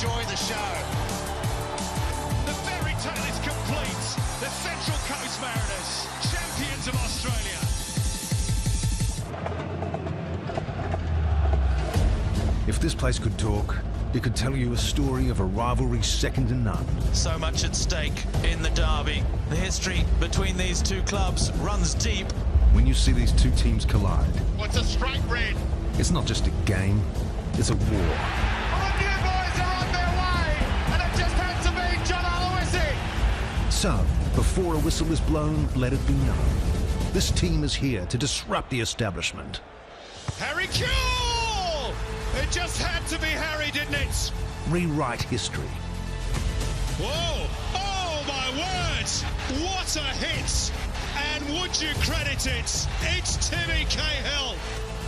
enjoy the show. The fairy tale is complete. The Central Coast Mariners, champions of Australia. If this place could talk, it could tell you a story of a rivalry second to none. So much at stake in the derby. The history between these two clubs runs deep. When you see these two teams collide, What's a strike red? it's not just a game, it's a war. The new boys are on their way, and it just had to be John Aloisi. So, before a whistle is blown, let it be known. This team is here to disrupt the establishment. Harry Kuehl! It just had to be Harry, didn't it? Rewrite history. Whoa! Oh my word! What a hit! And would you credit it? It's Timmy Cahill.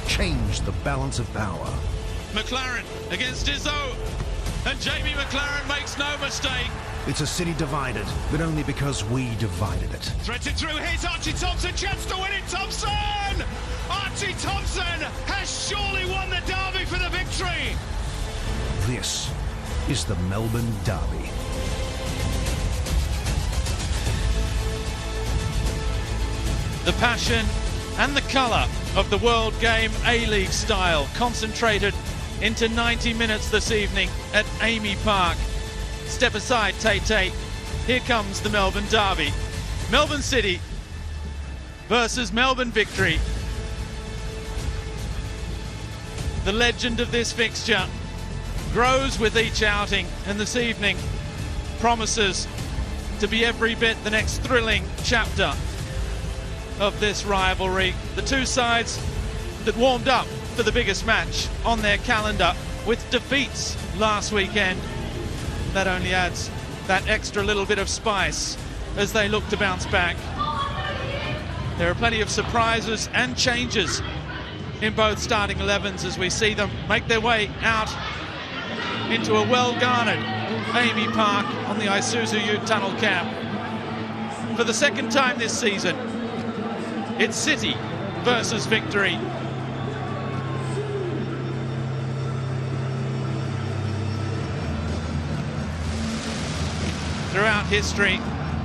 Change the balance of power. McLaren against Izzo. And Jamie McLaren makes no mistake. It's a city divided, but only because we divided it. Threaded through, here's Archie Thompson, chance to win it, Thompson! Archie Thompson has surely won the derby for the victory! This is the Melbourne Derby. The passion and the colour of the World Game A-League style concentrated into 90 minutes this evening at Amy Park. Step aside, Tay. Here comes the Melbourne Derby. Melbourne City versus Melbourne Victory. The legend of this fixture grows with each outing, and this evening promises to be every bit the next thrilling chapter of this rivalry. The two sides that warmed up for the biggest match on their calendar with defeats last weekend. That only adds that extra little bit of spice as they look to bounce back. There are plenty of surprises and changes in both starting 11s as we see them make their way out into a well-garnered Amy Park on the Isuzu Ute tunnel cab. For the second time this season, it's City versus Victory. Throughout history,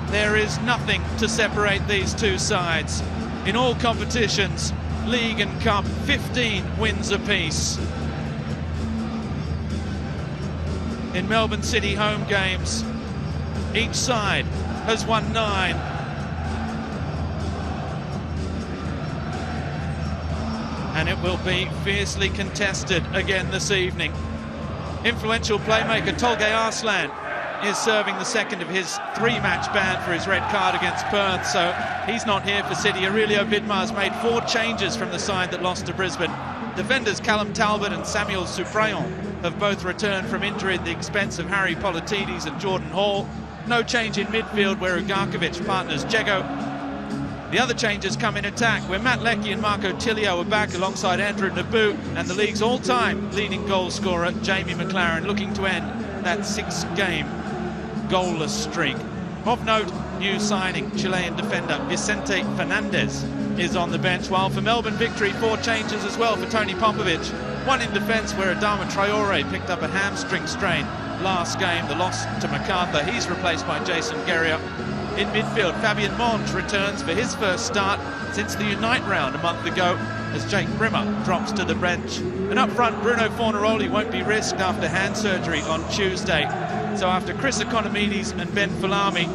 there is nothing to separate these two sides. In all competitions, League and Cup, 15 wins apiece. In Melbourne City home games, each side has won 9. And it will be fiercely contested again this evening. Influential playmaker Tolgay Arslan is serving the second of his 3-match ban for his red card against Perth, so he's not here for City. Aurelio Vidmar's made 4 changes from the side that lost to Brisbane. Defenders Callum Talbot and Samuel Suprayon have both returned from injury at the expense of Harry Politides and Jordan Hall. No change in midfield where Ugarkovic partners Jego. The other changes come in attack, where Matt Leckie and Marco Tilio are back alongside Andrew Naboo and the league's all-time leading goal scorer, Jamie McLaren, looking to end that 6-game goalless streak. Of note, new signing, Chilean defender Vicente Fernandez is on the bench, while for Melbourne Victory, 4 changes as well for Tony Popovic. 1 in defence, where Adama Traore picked up a hamstring strain last game, the loss to MacArthur. He's replaced by Jason Guerrier. In midfield, Fabien Monge returns for his first start since the Unite round a month ago, as Jake Brimmer drops to the bench. And up front, Bruno Fornaroli won't be risked after hand surgery on Tuesday. So after Chris Economides and Ben Fulami,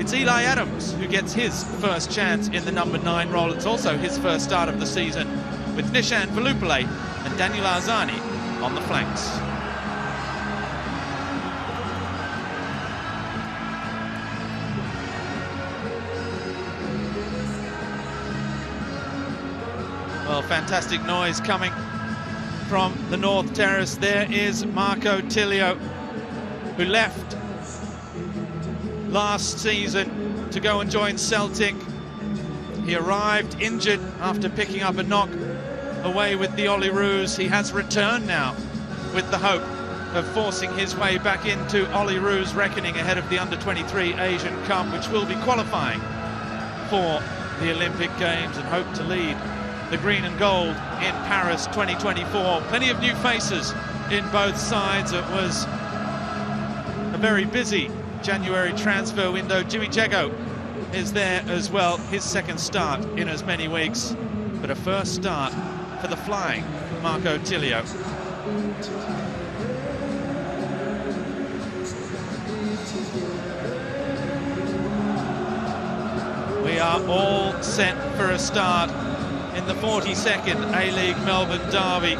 it's Eli Adams who gets his first chance in the number 9 role. It's also his first start of the season, with Nishan Valupale and Daniel Arzani on the flanks. Well, fantastic noise coming from the North Terrace. There is Marco Tilio, who left last season to go and join Celtic. He arrived injured after picking up a knock away with the Olyroos. He has returned now with the hope of forcing his way back into Olyroos reckoning ahead of the Under-23 Asian Cup, which will be qualifying for the Olympic Games, and hope to lead the green and gold in Paris 2024. Plenty of new faces in both sides. It was a very busy January transfer window. Jimmy Jago is there as well, his second start in as many weeks, but a first start for the flying Marco Tilio. We are all set for a start in the 42nd A-League Melbourne derby.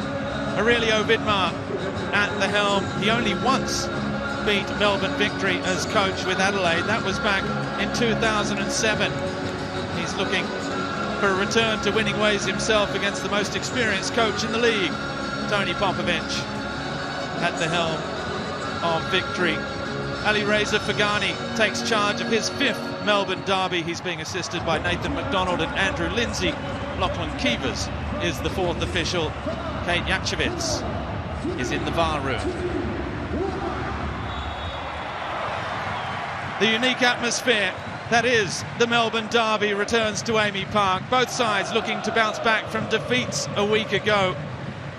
Aurelio Vidmar at the helm. He only once beat Melbourne Victory as coach with Adelaide. That was back in 2007. He's looking for a return to winning ways himself against the most experienced coach in the league, Tony Popovich, at the helm of Victory. Ali Reza Fagani takes charge of his 5th Melbourne derby. He's being assisted by Nathan McDonald and Andrew Lindsay. Lachlan Keevers is the 4th official. Kate Yachevitz is in the VAR room. The unique atmosphere that is the Melbourne derby returns to Amy Park. Both sides looking to bounce back from defeats a week ago.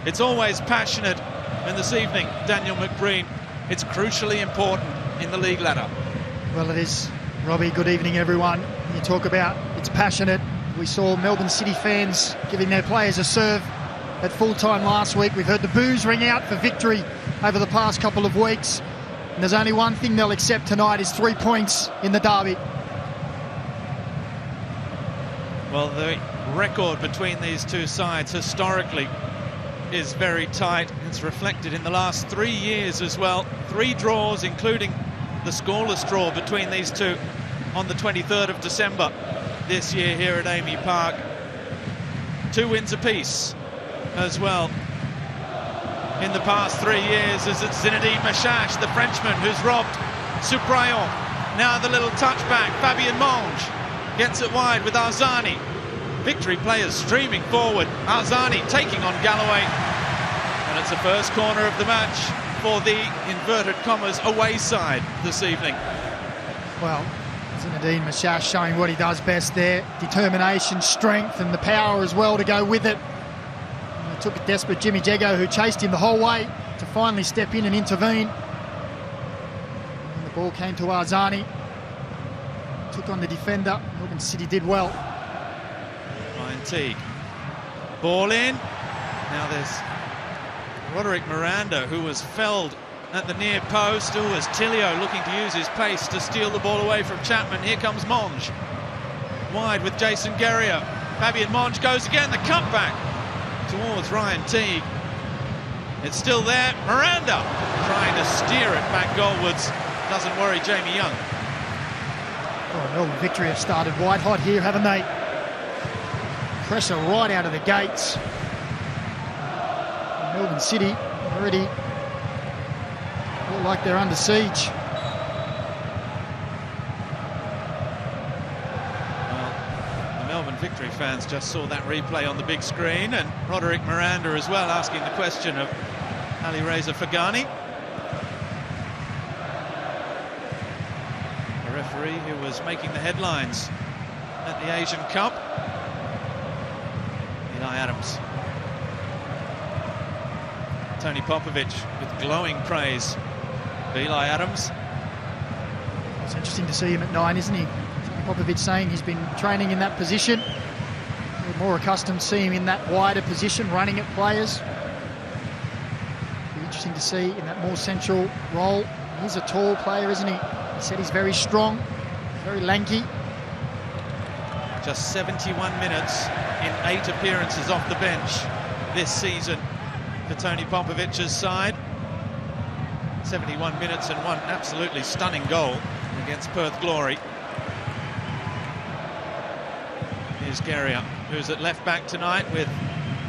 It's always passionate, and this evening, Daniel McBreen, it's crucially important in the league ladder. Well, it is. Robbie, good evening, everyone. You talk about it's passionate. We saw Melbourne City fans giving their players a serve at full time last week. We've heard the boos ring out for Victory over the past couple of weeks. And there's only one thing they'll accept tonight is 3 points in the derby. Well, the record between these two sides historically is very tight. It's reflected in the last 3 years as well. 3 draws, including the scoreless draw between these two on the 23rd of December this year here at Amy Park. 2 wins apiece as well in the past 3 years, as it's Zinedine Machache, the Frenchman, who's robbed Suprayon. Now the little touchback, Fabien Monge gets it wide with Arzani. Victory players streaming forward. Arzani taking on Galloway. And it's the first corner of the match for the, inverted commas, away side this evening. Well, Zinedine Machache showing what he does best there. Determination, strength, and the power as well to go with it. And it took a desperate Jimmy Jago, who chased him the whole way, to finally step in and intervene. And the ball came to Arzani. Took on the defender. Melbourne City did well. Ryan Teague. Ball in. Now there's Roderick Miranda, who was felled at the near post. As Tilio looking to use his pace to steal the ball away from Chapman. Here comes Monge. Wide with Jason Guerrier. Fabien Monge goes again. The cutback towards Ryan Teague. It's still there. Miranda trying to steer it back goalwards. Doesn't worry Jamie Young. Oh, Melbourne Victory have started white hot here, haven't they? Pressure right out of the gates. Melbourne City already look like they're under siege. Well, the Melbourne Victory fans just saw that replay on the big screen, and Roderick Miranda as well asking the question of Ali Reza Fagani. A referee who was making the headlines at the Asian Cup. Eli Adams. Tony Popovich with glowing praise for Eli Adams. It's interesting to see him at 9, isn't he? Popovich saying he's been training in that position. We're more accustomed to seeing him in that wider position, running at players. Be interesting to see in that more central role. He's a tall player, isn't he? He said he's very strong, very lanky. Just 71 minutes in 8 appearances off the bench this season for Tony Popovich's side. 71 minutes and 1 absolutely stunning goal against Perth Glory. Here's Guerrier, who's at left back tonight with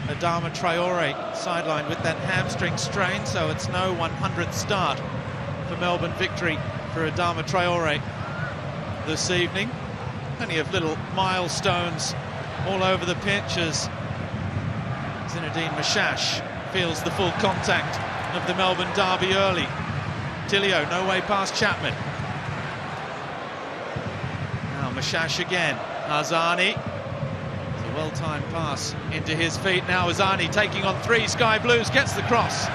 Adama Traore sidelined with that hamstring strain, so it's no 100th start for Melbourne Victory for Adama Traore this evening. Plenty of little milestones all over the pitch as Zinedine Machache feels the full contact of the Melbourne derby early. Tilio, no way past Chapman. Now Machache again. Arzani. It's a well-timed pass into his feet. Now Arzani taking on 3 Sky Blues. Gets the cross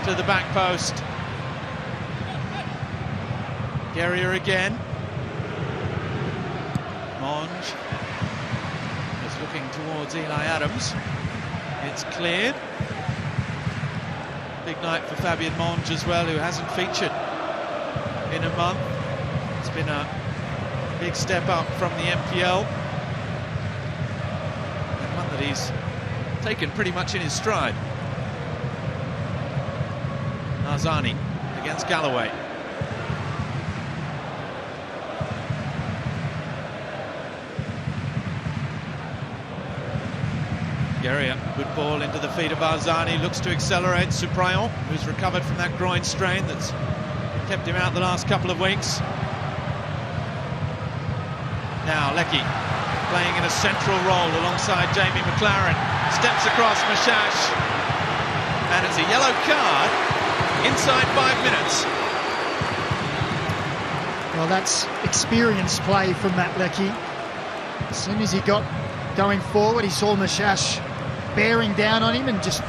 to the back post. Guerrier again. Monge is looking towards Eli Adams. It's cleared. Big night for Fabian Monge as well, who hasn't featured in a month. It's been a big step up from the MPL. And one that he's taken pretty much in his stride. Arzani against Galloway. Guerrier, good ball into the feet of Arzani, looks to accelerate. Suprayon, who's recovered from that groin strain that's kept him out the last couple of weeks. Now Leckie playing in a central role alongside Jamie McLaren, steps across Mashash, and it's a yellow card inside 5 minutes. Well, that's experienced play from Matt Leckie. As soon as he got going forward, he saw Mashash bearing down on him and just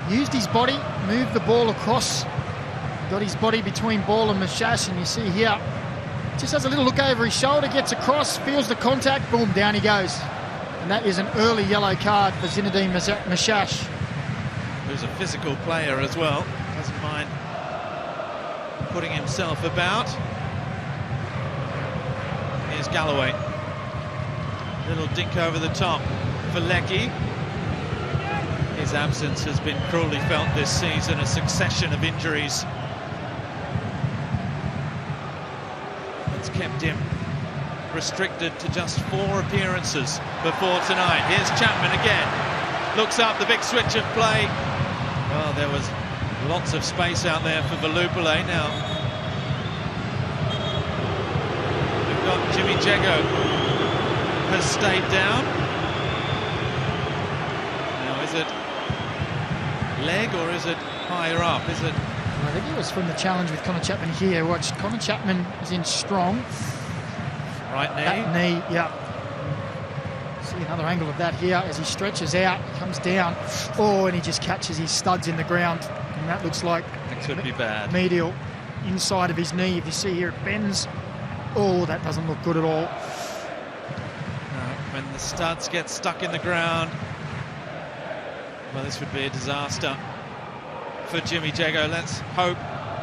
used his body, moved the ball across, got his body between ball and Mashash, and you see here, just has a little look over his shoulder, gets across, feels the contact, boom, down he goes. And that is an early yellow card for Zinedine Mashash. Who's a physical player as well, doesn't mind putting himself about. Here's Galloway. Little dink over the top for Leckie. His absence has been cruelly felt this season, a succession of injuries that's kept him restricted to just 4 appearances before tonight. Here's Chapman again, looks up, the big switch of play. Well, there was lots of space out there for Valupale. Now we've got Jimmy Jego has stayed down. Now, is it leg or is it higher up? Is it? I think it was from the challenge with Connor Chapman here. Watch, Connor Chapman is in strong. Right knee. That knee, yeah. See another angle of that here as he stretches out, comes down. Oh, and he just catches his studs in the ground. And that looks like It could be bad. Medial inside of his knee. If you see here, it bends. Oh, that doesn't look good at all. When the studs get stuck in the ground, well, this would be a disaster for Jimmy Jego. Let's hope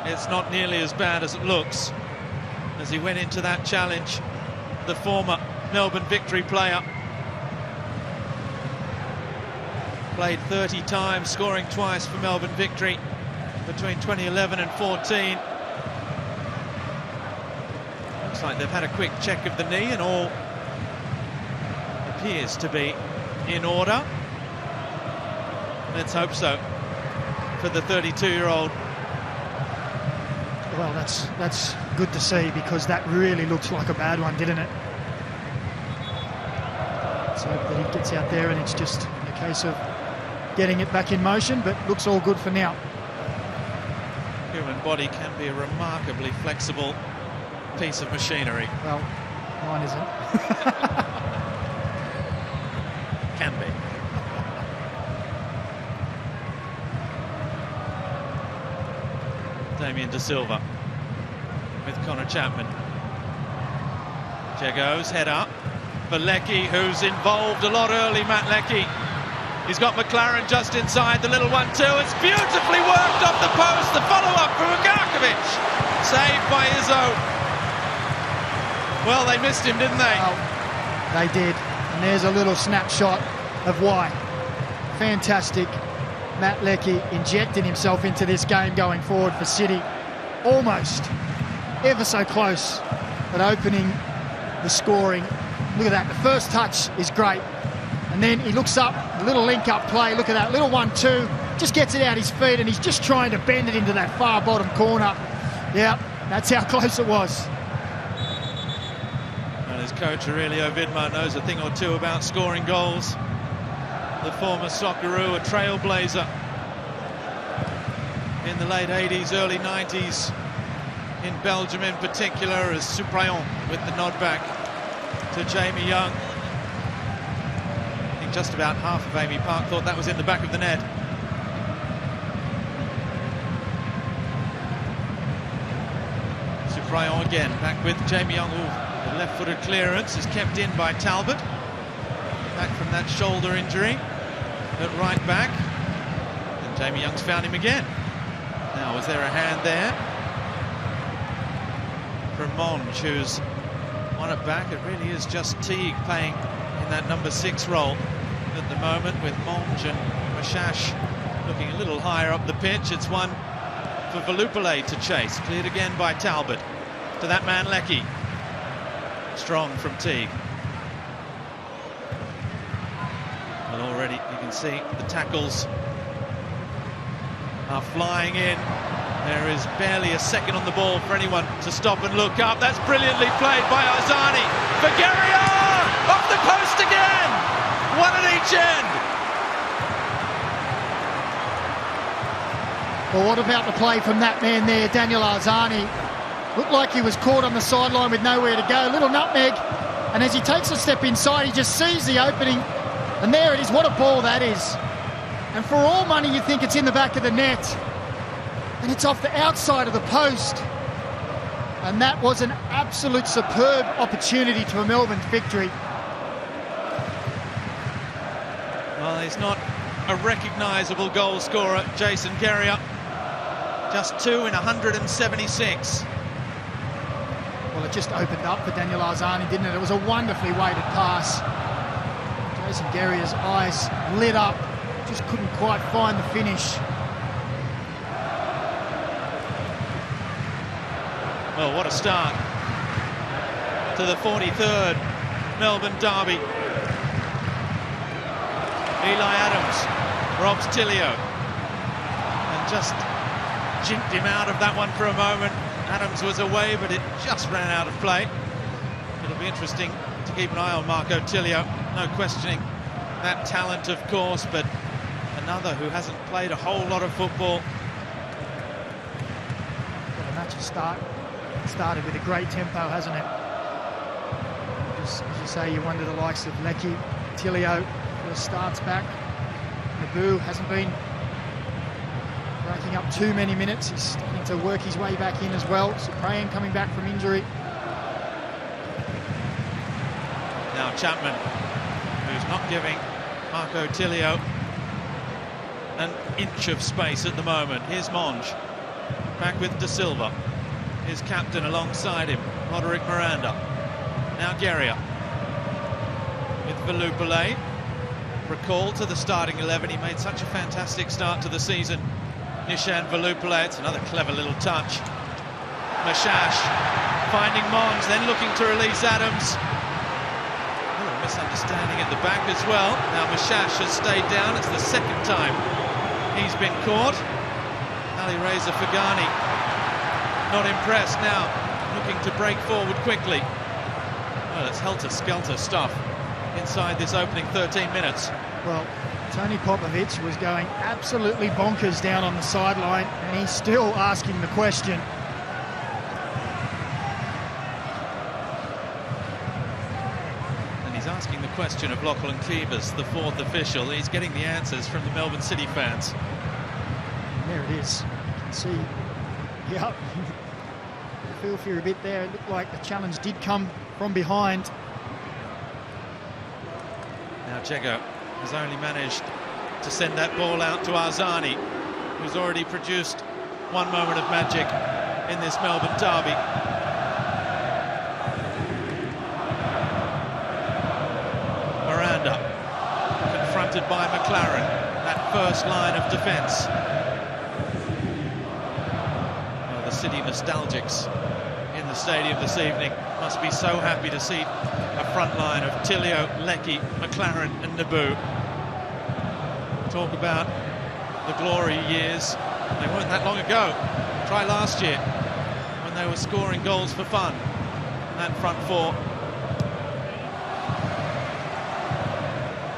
it's not nearly as bad as it looks. As he went into that challenge, the former Melbourne Victory player played 30 times, scoring twice for Melbourne Victory between 2011 and 14. Looks like they've had a quick check of the knee and all appears to be in order. Let's hope so for the 32-year-old. Well, that's good to see, because that really looks like a bad one, didn't it? Let's hope that he gets out there and it's just a case of getting it back in motion, but looks all good for now. Human body can be a remarkably flexible piece of machinery. Well, mine isn't. Can be. Damien De Silva with Connor Chapman. Jego's head up for Leckie, who's involved a lot early, Matt Leckie. He's got McLaren just inside the little 1-2. It's beautifully worked off the post. The follow-up from Ugarkovic. Saved by Izzo. Well, they missed him, didn't they? Well, they did. And there's a little snapshot of why. Fantastic. Matt Leckie injecting himself into this game going forward for City. Almost, ever so close at opening the scoring. Look at that. The first touch is great. And then he looks up, a little link-up play. Look at that, little 1-2. Just gets it out his feet, and he's just trying to bend it into that far bottom corner. Yeah, that's how close it was. And his coach, Aurelio Vidmar, knows a thing or two about scoring goals. The former Socceroo, a trailblazer in the late 80s, early 90s, in Belgium in particular, as Suprayon with the nod back to Jamie Young. I think just about half of Amy Park thought that was in the back of the net. Rayon again, back with Jamie Young. The left-footed clearance is kept in by Talbot. Back from that shoulder injury at right back. And Jamie Young's found him again. Now, was there a hand there from Monge, who's on it back? It really is just Teague playing in that number 6 role at the moment, with Monge and Mashash looking a little higher up the pitch. It's one for Valupale to chase. Cleared again by Talbot. To that man Leckie. Strong from Teague. And already you can see the tackles are flying in. There is barely a second on the ball for anyone to stop and look up. That's brilliantly played by Arzani. For Guerrier! Off the post again! One at each end! Well, what about the play from that man there, Daniel Arzani? Looked like he was caught on the sideline with nowhere to go. A little nutmeg. And as he takes a step inside, he just sees the opening. And there it is. What a ball that is. And for all money, you think it's in the back of the net. And it's off the outside of the post. And that was an absolute superb opportunity to a Melbourne victory. Well, he's not a recognisable goal scorer, Jason Guerrier. Just 2 in 176. Well, it just opened up for Daniel Arzani, didn't it? It was a wonderfully weighted pass. Jason Guerrier's eyes lit up. Just couldn't quite find the finish. Well, what a start to the 43rd Melbourne derby. Eli Adams robs Tilio and just jinked him out of that one for a moment. Adams was away, but it just ran out of play. It'll be interesting to keep an eye on Marco Tilio. No questioning that talent, of course, but another who hasn't played a whole lot of football. Well, the match has started with a great tempo, hasn't it? Just, as you say, you wonder the likes of Leckie, Tilio, first starts back. Naboo hasn't been breaking up too many minutes. He's starting to work his way back in as well. Suprayan coming back from injury. Now Chapman, who's not giving Marco Tilio an inch of space at the moment. Here's Monge, back with De Silva. His captain alongside him, Roderick Miranda. Now Guerrier with Valupale. Recalled to the starting 11. He made such a fantastic start to the season. Nishan Valupale, it's another clever little touch. Mashash finding Monge, then looking to release Adams. Oh, a misunderstanding at the back as well. Now Mashash has stayed down. It's the second time he's been caught. Ali Reza Fagani not impressed now, looking to break forward quickly. Well, it's helter-skelter stuff inside this opening 13 minutes. Well, Tony Popovic was going absolutely bonkers down on the sideline, and he's still asking the question. And he's asking the question of Lachlan Cleavers, the 4th official. He's getting the answers from the Melbourne City fans. And there it is. You can see, yeah, feel for you a bit there. It looked like the challenge did come from behind. Now Jego has only managed to send that ball out to Arzani, who's already produced one moment of magic in this Melbourne derby. Miranda confronted by McLaren, that first line of defence. Well, the City nostalgics in the stadium this evening must be so happy to see a front line of Tilio, Leckie, McLaren and Naboo. Talk about the glory years. They weren't that long ago. Try last year when they were scoring goals for fun. And that front four.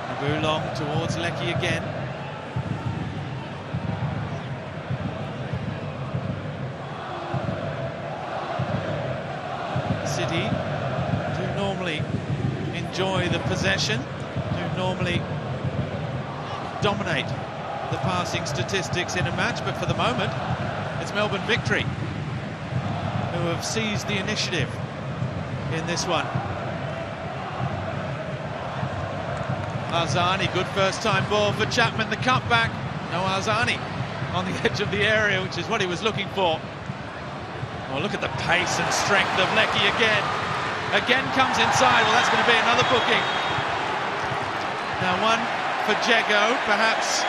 Naboo long towards Leckie again. City do normally enjoy the possession, do normally dominate the passing statistics in a match, but for the moment it's Melbourne Victory who who have seized the initiative in this one. Arzani, good first-time ball for Chapman, the cutback. No Arzani on the edge of the area, which is what he was looking for. Oh, look at the pace and strength of Leckie again. Again comes inside. Well, that's going to be another booking. Now one for Jego, perhaps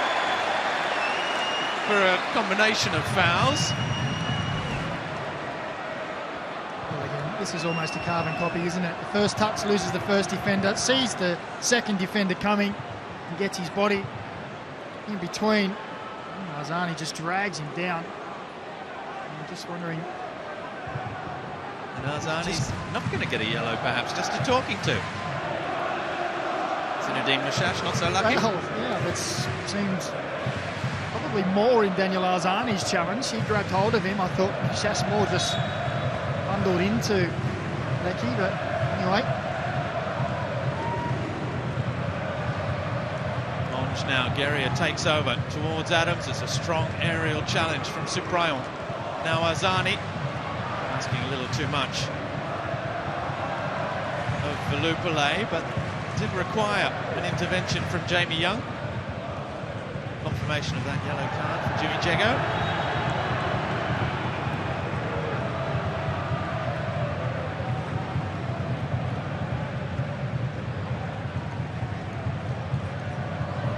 for a combination of fouls. Well, again, this is almost a carbon copy, isn't it? The first touch loses the first defender, sees the second defender coming and gets his body in between. Arzani just drags him down. I'm just wondering. And Arzani's not going to get a yellow, perhaps, just a talking to. Zinedine Mashash not so lucky. Well, yeah, that seems probably more in Daniel Arzani's challenge. He grabbed hold of him. I thought Mashash more just bundled into Leckie, but anyway. Now Guerrier takes over towards Adams. It's a strong aerial challenge from Suprayon. Now Arzani asking a little too much of Velupale, but did require an intervention from Jamie Young. Confirmation of that yellow card for Jimmy Jego.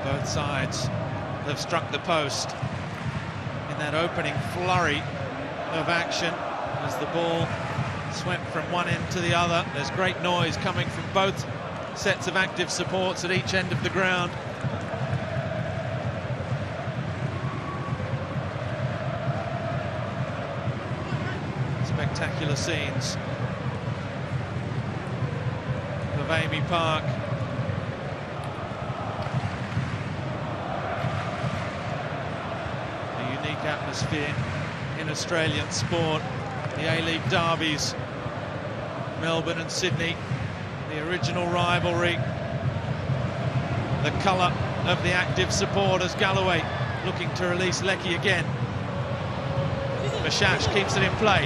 Both sides have struck the post in that opening flurry of action as the ball swept from one end to the other. There's great noise coming from both sets of active supports at each end of the ground. Spectacular scenes of Amy Park. Atmosphere in Australian sport, the A-League derbies, Melbourne and Sydney, the original rivalry, the colour of the active supporters. Galloway looking to release Leckie again. Mashash keeps it in play.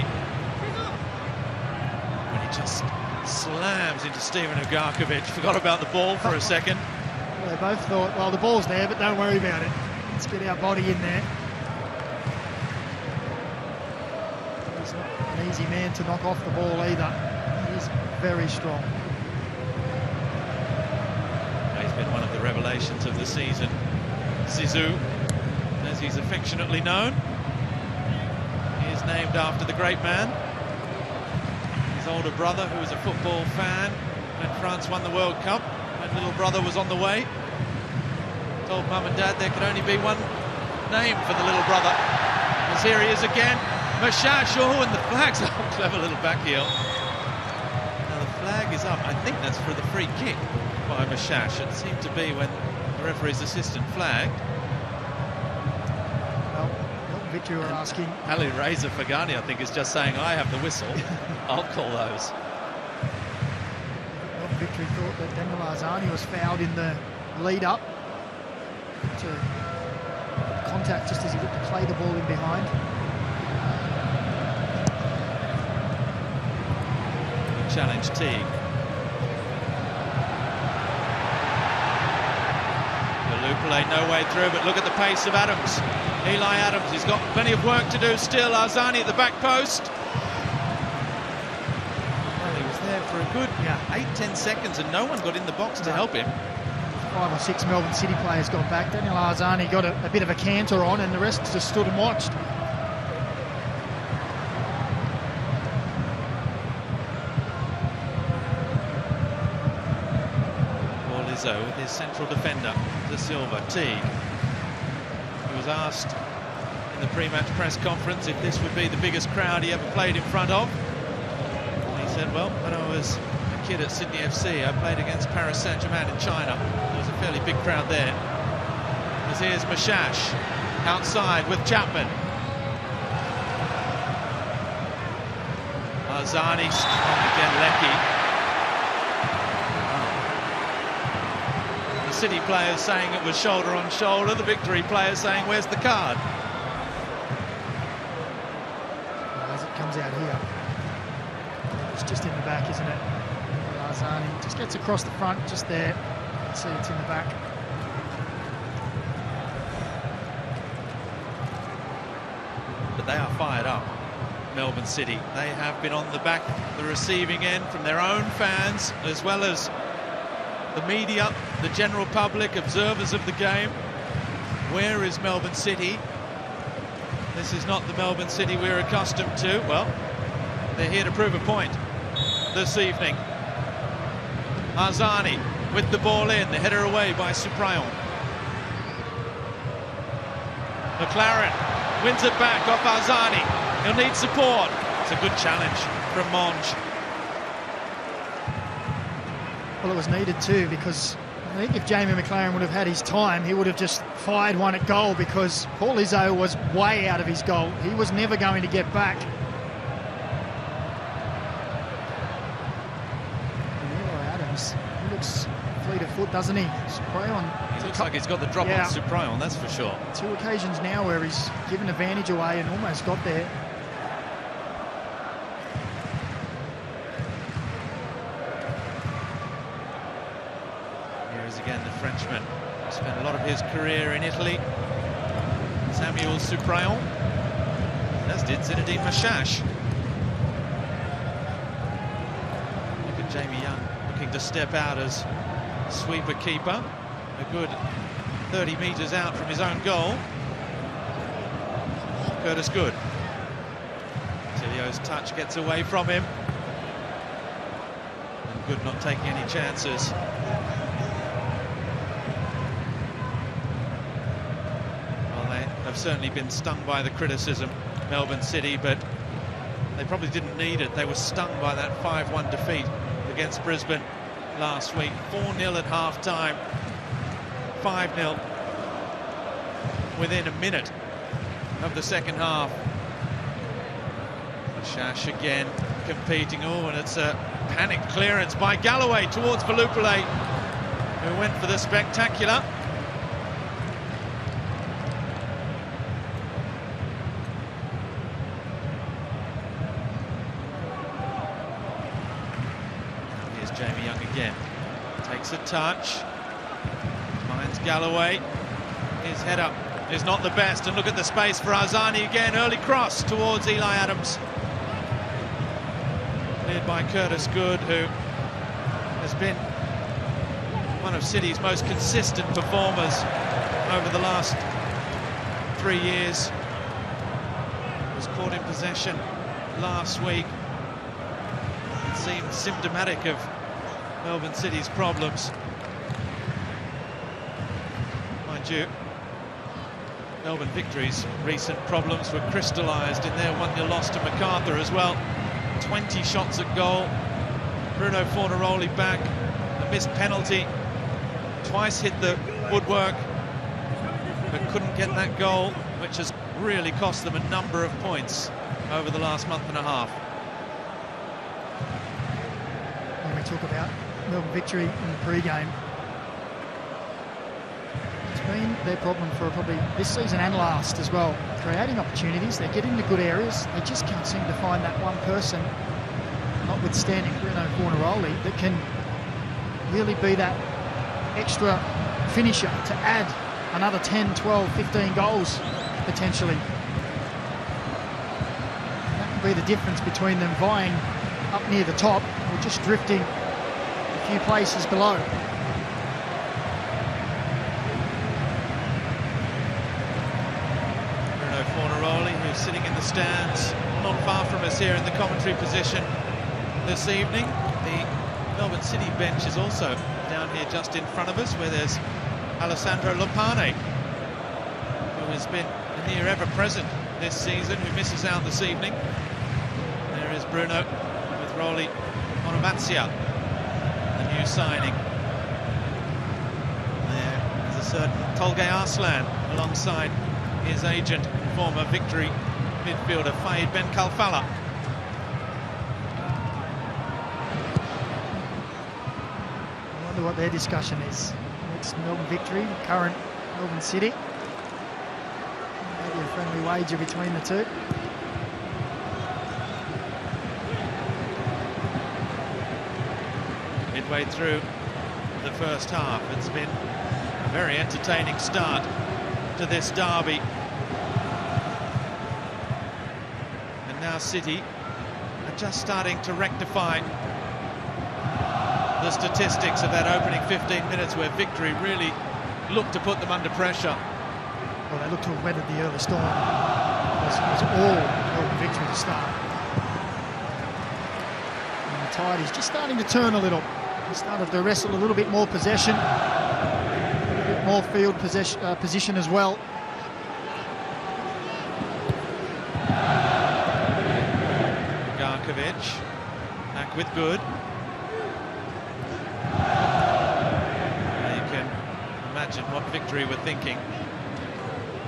When he just slams into Steven Ugarkovic. Forgot about the ball for a second. Well, they both thought, well, the ball's there, but don't worry about it. Let's get our body in there. An easy man to knock off the ball either. He is very strong. He's been one of the revelations of the season. Zizou, as he's affectionately known. He is named after the great man. His older brother, who was a football fan when France won the World Cup, when little brother was on the way, told mum and dad there could only be one name for the little brother. As here he is again. Mashash, oh, and the flag's up. Clever little back heel. Now the flag is up. I think that's for the free kick by Mashash. It seemed to be when the referee's assistant flagged. Well, Victory were asking. Ali Reza Fagani, I think, is just saying, I have the whistle. I'll call those. Victory thought that Daniel Arzani was fouled in the lead-up to contact just as he looked to play the ball in behind. Challenge Teague. Velupale no way through, but look at the pace of Adams. Eli Adams, he's got plenty of work to do still. Arzani at the back post. Well, he was there for a good 8-10 seconds and no one got in the box to help him. 5 or 6 Melbourne City players got back. Daniel Arzani got a bit of a canter on and the rest just stood and watched. With his central defender, De Silva. Teague, who was asked in the pre-match press conference if this would be the biggest crowd he ever played in front of. And he said, well, when I was a kid at Sydney FC, I played against Paris Saint-Germain in China. There was a fairly big crowd there. As here's Mashash outside with Chapman. Arzani strong again, Leckie. City players saying it was shoulder on shoulder, the Victory players saying where's the card? Well, as it comes out here, It's just in the back, isn't it? Arzani just gets across the front, just there. See, it's in the back. But they are fired up, Melbourne City. They have been on the back, the receiving end from their own fans, as well as the media, the general public, observers of the game. Where is Melbourne City? This is not the Melbourne City we're accustomed to. Well, they're here to prove a point this evening. Arzani with the ball in, the header away by Suprayon. McLaren wins it back off Arzani. He'll need support. It's a good challenge from Monge. Well, it was needed too, because I think if Jamie McLaren would have had his time, he would have just fired one at goal, because Paul Izzo was way out of his goal. He was never going to get back. He looks fleet of foot, doesn't he? Suprayon. He looks like he's got the drop on Suprayon, that's for sure. 2 occasions now where he's given advantage away and almost got there. Here is again the Frenchman. Spent a lot of his career in Italy. Samuel Suprayon, as did Zinedine Machache. Look at Jamie Young looking to step out as sweeper keeper. A good 30 metres out from his own goal. Curtis Good. Tilio's touch gets away from him. And Good not taking any chances. Well, they have certainly been stung by the criticism, Melbourne City, but they probably didn't need it. They were stung by that 5-1 defeat against Brisbane last week. 4-0 at half-time, 5-0 within a minute of the second half. Shash again competing. Oh, and it's a panic clearance by Galloway towards Valupale, who went for the spectacular. Jamie Young again, takes a touch, finds Galloway. His header is not the best, and look at the space for Arzani again. Early cross towards Eli Adams, cleared by Curtis Good, who has been one of City's most consistent performers over the last 3 years. Was caught in possession last week. It seemed symptomatic of Melbourne City's problems. Mind you, Melbourne Victory's recent problems were crystallised in their 1-0 loss to MacArthur as well. 20 shots at goal. Bruno Fornaroli back, a missed penalty, twice hit the woodwork, but couldn't get that goal, which has really cost them a number of points over the last month and a half. When we talk about Melbourne Victory in the pre-game, it's been their problem for probably this season and last as well. Creating opportunities, they're getting to good areas, they just can't seem to find that one person, notwithstanding Bruno Fornaroli, that can really be that extra finisher to add another 10, 12, 15 goals potentially. That could be the difference between them vying up near the top or just drifting a few places below. Bruno Fornaroli, who's sitting in the stands not far from us here in the commentary position this evening. The Melbourne City bench is also down here just in front of us, where there's Alessandro Lopane, who has been near ever present this season, who misses out this evening. There is Bruno with Rolly Onomazia, the new signing. There is a certain Tolgay Arslan alongside his agent, former Victory midfielder Faid Ben Kalfala. I wonder what their discussion is. It's Melbourne Victory, current Melbourne City. Maybe a friendly wager between the two. midway through the first half. It's been a very entertaining start to this derby. And now City are just starting to rectify the statistics of that opening 15 minutes where Victory really looked to put them under pressure. Well, they look to have weathered the early storm. It was all Melbourne Victory to start. And the tide is just starting to turn a little. They started to wrestle a little bit more possession, a little bit more field position as well. Garkovic back with good. You can imagine what Victory were thinking.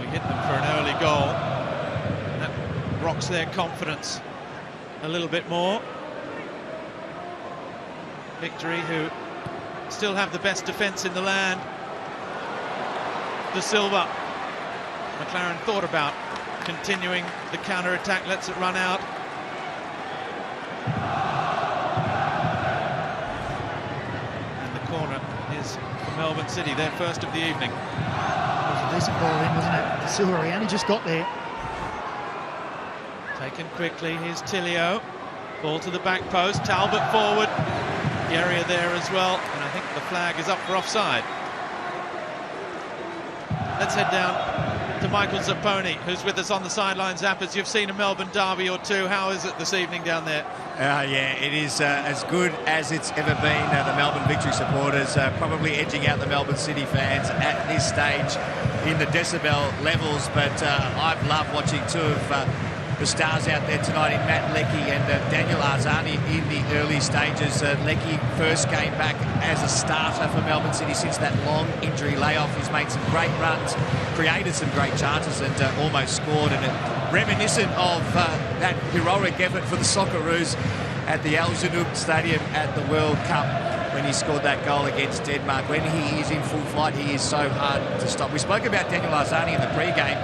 We hit them for an early goal. That rocks their confidence a little bit more. Victory, who still have the best defence in the land. De Silva. McLaren thought about continuing the counter-attack, lets it run out. And the corner is for Melbourne City, their first of the evening. It was a decent ball in, wasn't it? De Silva, he only just got there. Taken quickly, here's Tilio. Ball to the back post, Talbot forward. The area there as well, and I think the flag is up for offside. Let's head down to Michael Zapponi, who's with us on the sidelines. Zappers, you've seen a Melbourne derby or two. How is it this evening down there? Yeah, it is as good as it's ever been. The Melbourne Victory supporters probably edging out the Melbourne City fans at this stage in the decibel levels, but I've loved watching two of the stars out there tonight in Matt Leckie and Daniel Arzani in the early stages. Leckie first came back as a starter for Melbourne City since that long injury layoff. He's made some great runs, created some great chances and almost scored. And reminiscent of that heroic effort for the Socceroos at the Al Janoub Stadium at the World Cup when he scored that goal against Denmark. When he is in full flight, he is so hard to stop. We spoke about Daniel Arzani in the pre-game,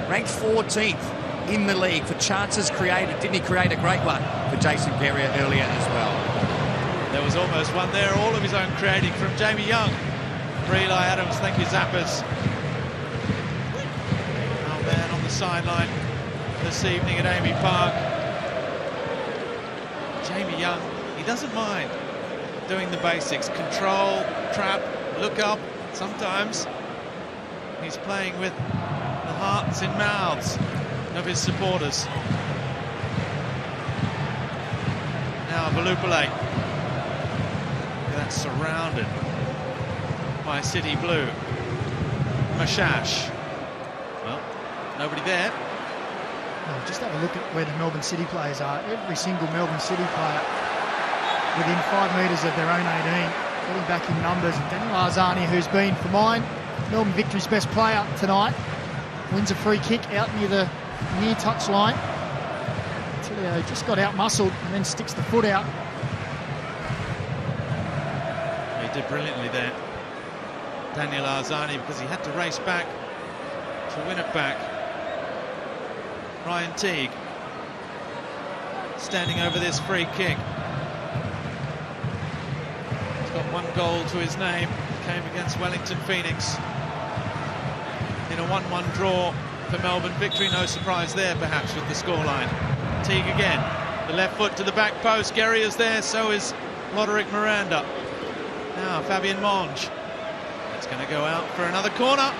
ranked 14th in the league for chances created. Didn't he create a great one for Jason Guerrier earlier as well? There was almost one there, all of his own creating from Jamie Young. For Eli Adams, thank you, Zappers. Our man on the sideline this evening at Amy Park. Jamie Young, he doesn't mind doing the basics. Control, trap, look up. Sometimes he's playing with the hearts in mouths of his supporters. Now Valupale. That's surrounded by City Blue. Mashash. Well, nobody there. No, just have a look at where the Melbourne City players are. Every single Melbourne City player within 5 metres of their own 18, getting back in numbers. And Daniel Arzani, who's been, for mine, Melbourne Victory's best player tonight, wins a free kick out near the near touch line. Tilio just got out muscled and then sticks the foot out. He did brilliantly there, Daniel Arzani, because he had to race back to win it back. Ryan Teague standing over this free kick. He's got one goal to his name. Came against Wellington Phoenix in a 1-1 draw for Melbourne Victory. No surprise there, perhaps, with the scoreline. Teague again, the left foot to the back post. Gary is there, so is Roderick Miranda. Now Fabian Monge. It's going to go out for another corner.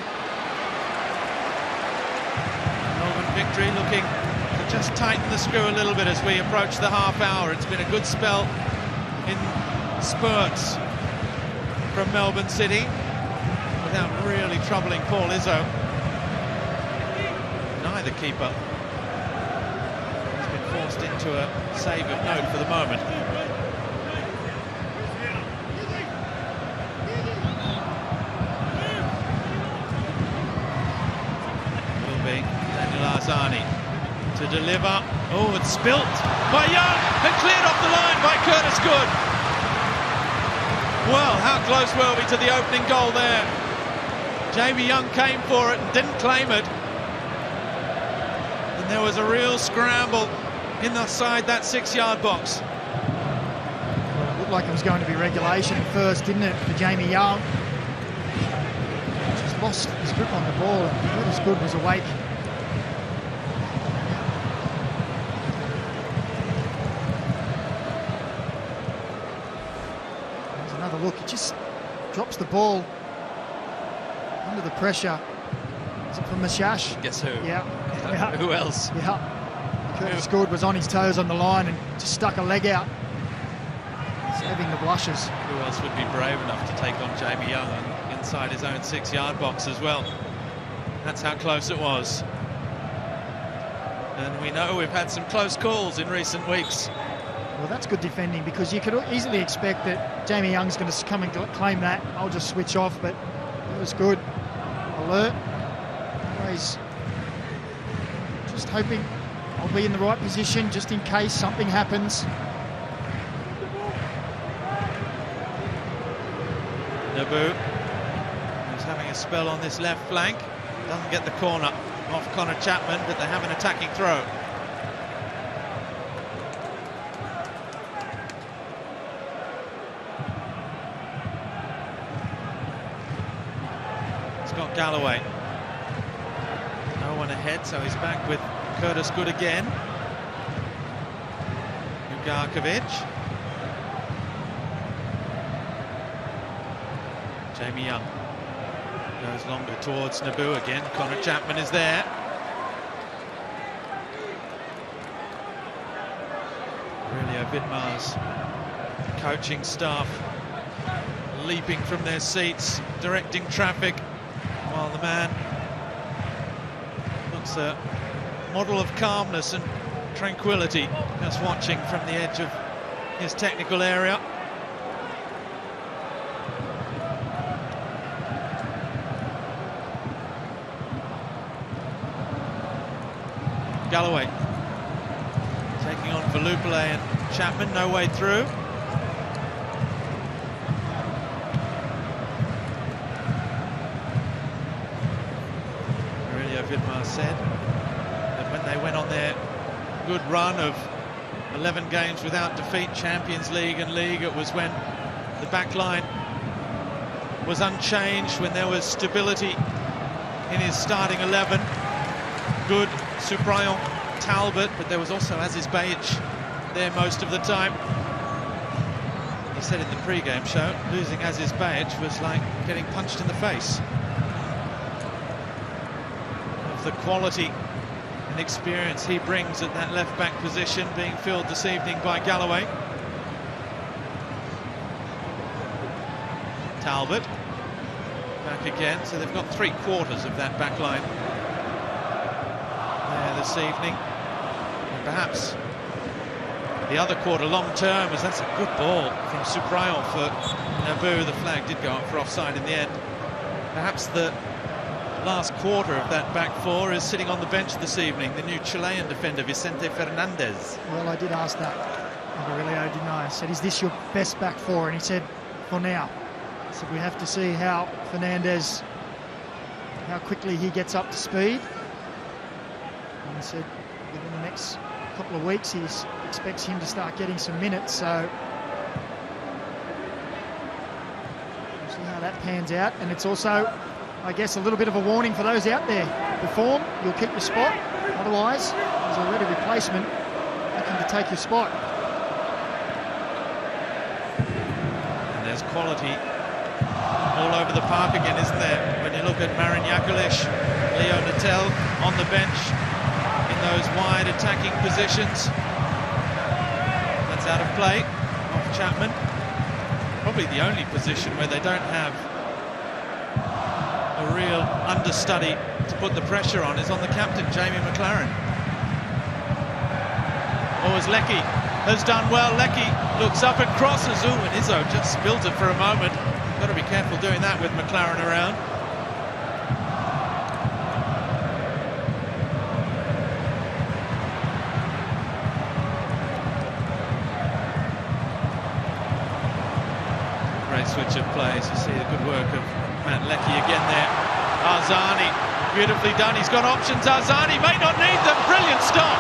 Melbourne Victory looking to just tighten the screw a little bit as we approach the half hour. It's been a good spell in spurts from Melbourne City without really troubling Paul Izzo. Neither keeper has been forced into a save of note for the moment. Will be Daniel Arzani to deliver. Oh, it's spilt by Young and cleared off the line by Curtis Good. Well, how close were we to the opening goal there? Jamie Young came for it and didn't claim it. And there was a real scramble inside that 6-yard box. Well, it looked like it was going to be regulation at first, didn't it, for Jamie Young? Just lost his grip on the ball, and Curtis Good was awake. There's another look. He just drops the ball under the pressure. Is it from Mashash? Guess who? Yeah. Who else? Yeah. Curtis Good was on his toes on the line and just stuck a leg out, saving the blushes. Who else would be brave enough to take on Jamie Young inside his own 6-yard box as well? That's how close it was. And we know we've had some close calls in recent weeks. Well, that's good defending, because you could easily expect that Jamie Young's going to come and claim that. I'll just switch off, but it was good. Alert. Always just hoping I'll be in the right position just in case something happens. Naboo, who's having a spell on this left flank, doesn't get the corner off Connor Chapman, but they have an attacking throw. Scott Galloway. No one ahead, so he's back with Curtis Good again. Ugarkovic. Jamie Young goes longer towards Naboo again. Connor Chapman is there. Aurelio Vidmar's coaching staff leaping from their seats, directing traffic, while the man looks a model of calmness and tranquility, just watching from the edge of his technical area. Galloway taking on Valupale and Chapman, no way through. Aurelio Vidmar said that when they went on their good run of 11 games without defeat, Champions League and League, it was when the back line was unchanged, when there was stability in his starting 11. Good, Suprayon, Talbot, but there was also Aziz Bayic there most of the time. He said in the pre-game show, losing Aziz Bayic was like getting punched in the face. Of the quality and experience he brings at that left-back position, being filled this evening by Galloway. Talbot back again, so they've got 3/4 of that back line this evening, and perhaps the other quarter long term, as that's a good ball from Suprayon for Naboo. The flag did go up for offside in the end. Perhaps the last quarter of that back four is sitting on the bench this evening, the new Chilean defender Vicente Fernandez. Well, I did ask that of Aurelio, didn't I? I said, is this your best back four? And he said, for now. So we have to see how Fernandez, how quickly he gets up to speed. And he said within the next couple of weeks he expects him to start getting some minutes, so we'll see how that pans out. And it's also, I guess, a little bit of a warning for those out there. Perform, you'll keep your spot, otherwise there's already a replacement looking to take your spot. And there's quality all over the park again, isn't there? When you look at Marin Yakulish, Leo Natel on the bench in those wide attacking positions. That's out of play off Chapman. Probably the only position where they don't have a real understudy to put the pressure on is on the captain, Jamie McLaren. Oh, as Leckie has done well. Leckie looks up and crosses. Ooh, and Izzo just spilled it for a moment. Got to be careful doing that with McLaren around. Great switch of plays. You see the good work of Matt Leckie again there. Arzani, beautifully done. He's got options. Arzani may not need them. Brilliant stop.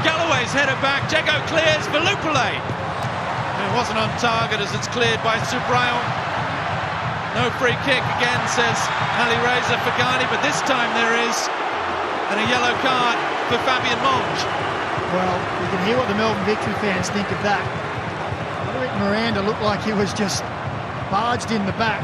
Galloway's headed back. Jago clears. Valupale It wasn't on target as it's cleared by Subrayo. No free kick again, says Ali Reza Fagani, but this time there is, and a yellow card for Fabian Monge. Well, you can hear what the Melbourne Victory fans think of that. Roderick Miranda looked like he was just barged in the back.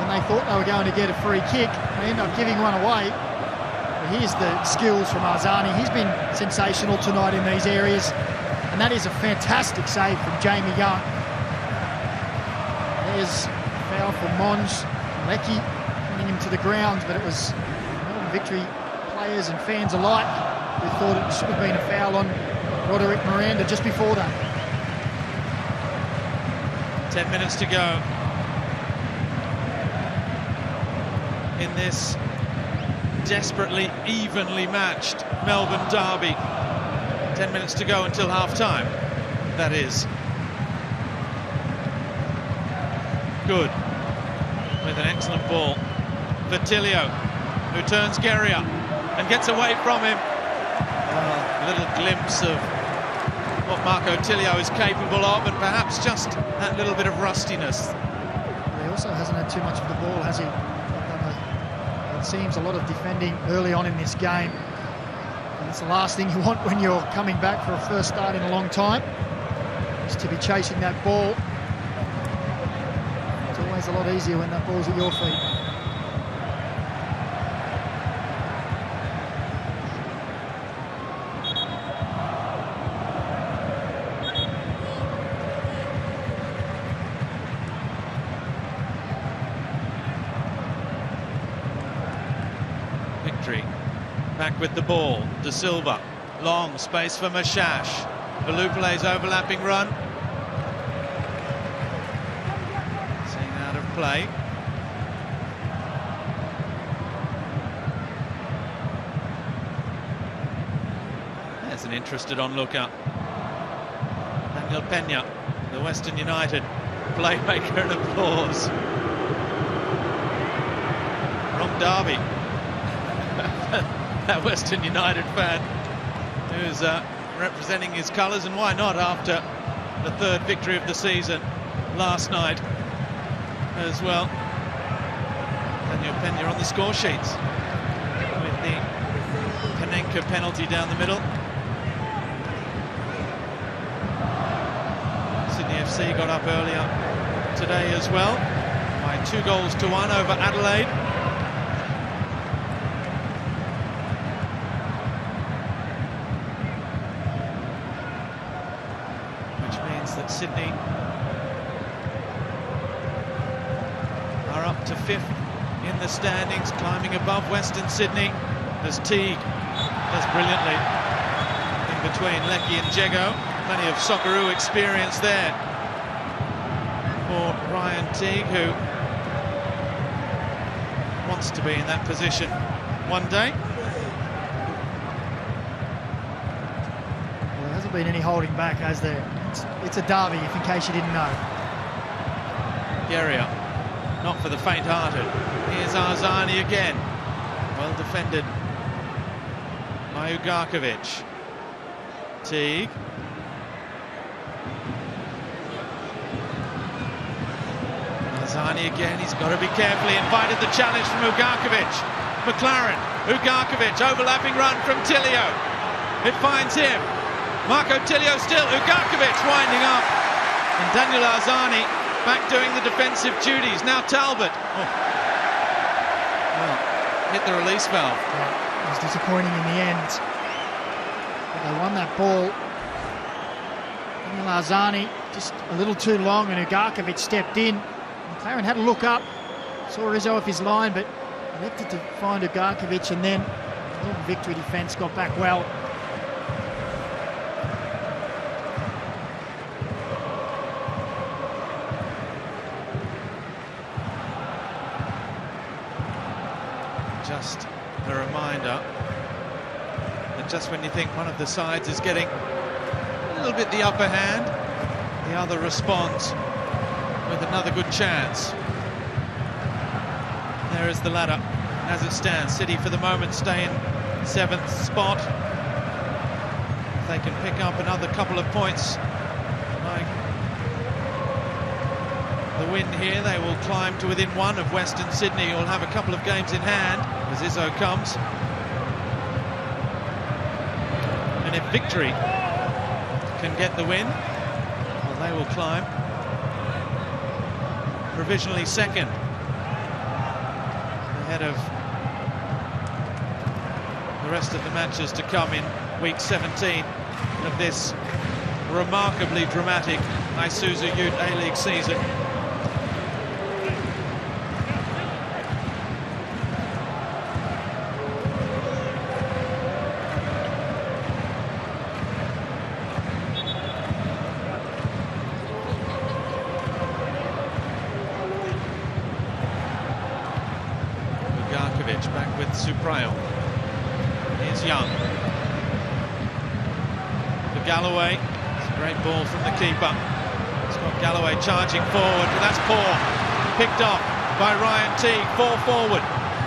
And they thought they were going to get a free kick. They end up giving one away. But here's the skills from Arzani. He's been sensational tonight in these areas. And that is a fantastic save from Jamie Young. There's foul for Monge. Leckie putting him to the ground, but it was Melbourne Victory players and fans alike who thought it should have been a foul on Roderick Miranda just before that. 10 minutes to go in this desperately evenly matched Melbourne derby. 10 minutes to go until half-time, that is. Good, with an excellent ball for Tilio, who turns Guerrier and gets away from him. A little glimpse of what Marco Tilio is capable of, and perhaps just that little bit of rustiness. He also hasn't had too much of the ball, has he? It seems a lot of defending early on in this game. And it's the last thing you want when you're coming back for a first start in a long time, is to be chasing that ball. It's always a lot easier when that ball's at your feet. Victory back with the ball. De Silva, long space for Mashash. Valupale's overlapping run. Seen out of play. There's an interested onlooker. Daniel Pena, the Western United playmaker, and applause. Wrong derby. That Western United fan who's representing his colours, and why not after the third victory of the season last night as well. Daniel Pena on the score sheets with the Panenka penalty down the middle. Sydney FC got up earlier today as well by 2-1 over Adelaide. That Sydney are up to 5th in the standings, climbing above Western Sydney as Teague does brilliantly in between Leckie and Jego. Plenty of Socceroo experience there for Ryan Teague, who wants to be in that position one day. Well, there hasn't been any holding back, has there? It's a derby, if in case you didn't know. Guerrier, not for the faint-hearted. Here's Arzani again. Well defended by Ugarkovic. Teague. Arzani again, he's got to be careful. He invited the challenge from Ugarkovic. McLaren, Ugarkovic, overlapping run from Tilio. It finds him. Marco Tilio still, Ugarkovic winding up. And Daniel Arzani back doing the defensive duties. Now Talbot. Oh. Well, hit the release valve. Yeah, it was disappointing in the end. But they won that ball. Daniel Arzani just a little too long, and Ugarkovic stepped in. McLaren had a look up, saw Rizzo off his line, but elected to find Ugarkovic, and then the Victory defence got back well. Just a reminder that just when you think one of the sides is getting a little bit the upper hand, the other responds with another good chance. There is the ladder as it stands. City for the moment stay in 7th spot. they can pick up another couple of points by the win here, they will climb to within one of Western Sydney, who will have a couple of games in hand as Izzo comes. And if Victory can get the win, well, they will climb provisionally second, ahead of the rest of the matches to come in week 17 of this remarkably dramatic Isuzu Ute A-League season. Back with Suprayo. Here's Young. To Galloway. It's a great ball from the keeper. Scott Galloway charging forward, but that's poor. Picked off by Ryan Teague. 4 forward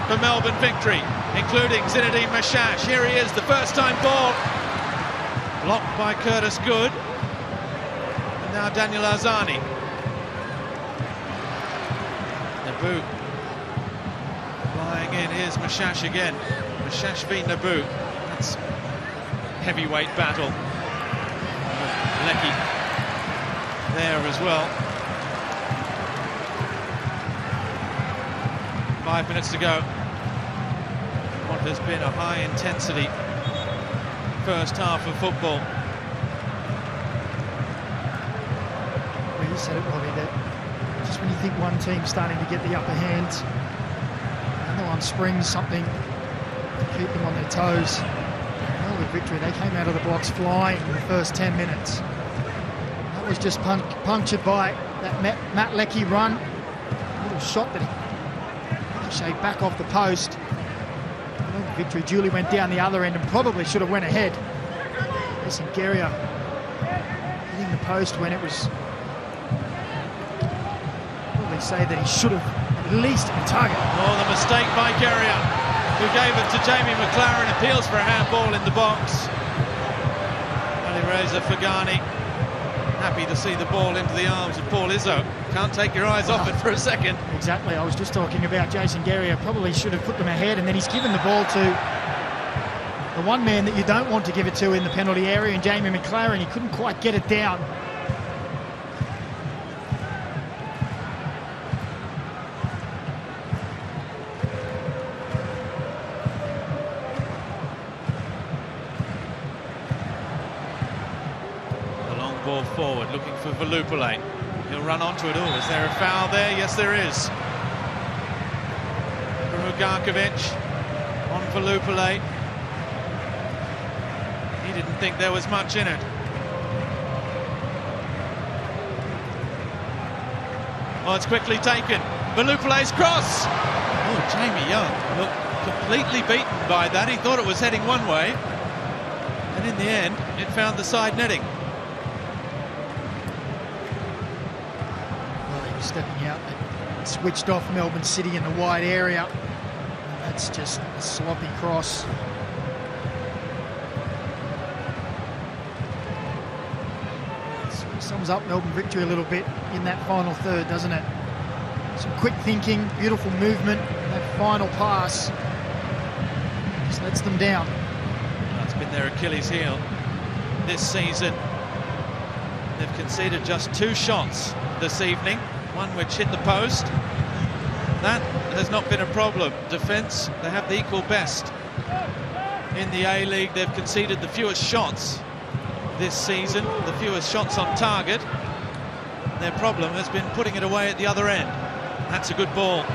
for Melbourne Victory, including Zinedine Mashash. Here he is, the first-time ball. Blocked by Curtis Good. And now Daniel Arzani. Naboo. Flying in, here's Mashash again. Mashash v Naboo. That's heavyweight battle. Lecky there as well. 5 minutes to go. What has been a high-intensity first half of football. Well, you said it, Robbie, that just when you think one team's starting to get the upper hand, another one springs something to keep them on their toes. Melbourne Victory, they came out of the blocks flying in the first 10 minutes. That was just punctured by that Matt Lecky run. A little shot that he shaved back off the post. Melbourne Victory duly went down the other end and probably should have went ahead. Geria hitting the post when it was... Probably say that he should have at least a target. Oh, the mistake by Geria, who gave it to Jamie McLaren. Appeals for a handball in the box. Ali Reza Fagani happy to see the ball into the arms of Paul Izzo. Can't take your eyes off it for a second. Exactly, I was just talking about Jason Geria. Probably should have put them ahead, and then he's given the ball to the one man that you don't want to give it to in the penalty area, and Jamie McLaren. He couldn't quite get it down. Ball forward, looking for Velupile. He'll run onto it. Oh, is there a foul there? Yes, there is. From Ugarkovic on Velupile. He didn't think there was much in it. Oh, it's quickly taken. Velupile's cross. Oh, Jamie Young looked completely beaten by that. He thought it was heading one way, and in the end, it found the side netting. Stepping out, they switched off Melbourne City in the wide area. And that's just a sloppy cross. It sums up Melbourne Victory a little bit in that final third, doesn't it? Some quick thinking, beautiful movement, and that final pass just lets them down. That's been their Achilles heel this season. They've conceded just 2 shots this evening. One which hit the post. That has not been a problem. Defence, they have the equal best in the A-League. They've conceded the fewest shots this season, the fewest shots on target. Their problem has been putting it away at the other end. That's a good ball.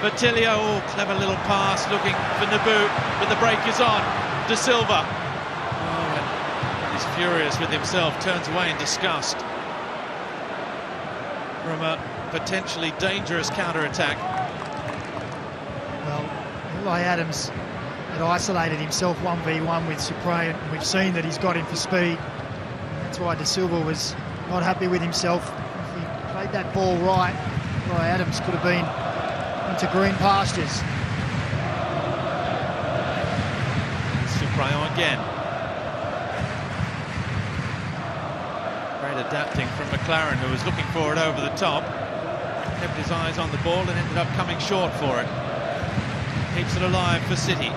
Bertilio, oh, clever little pass, looking for Naboo, but the break is on. De Silva. Oh, and he's furious with himself, turns away in disgust from a potentially dangerous counter-attack. Well, Eli Adams had isolated himself 1v1 with Suprayo, and we've seen that he's got him for speed. That's why De Silva was not happy with himself. If he played that ball right, Eli Adams could have been into green pastures. Suprayo again. Great adapting from McLaren, who was looking for it over the top. Kept his eyes on the ball and ended up coming short for it. Keeps it alive for City.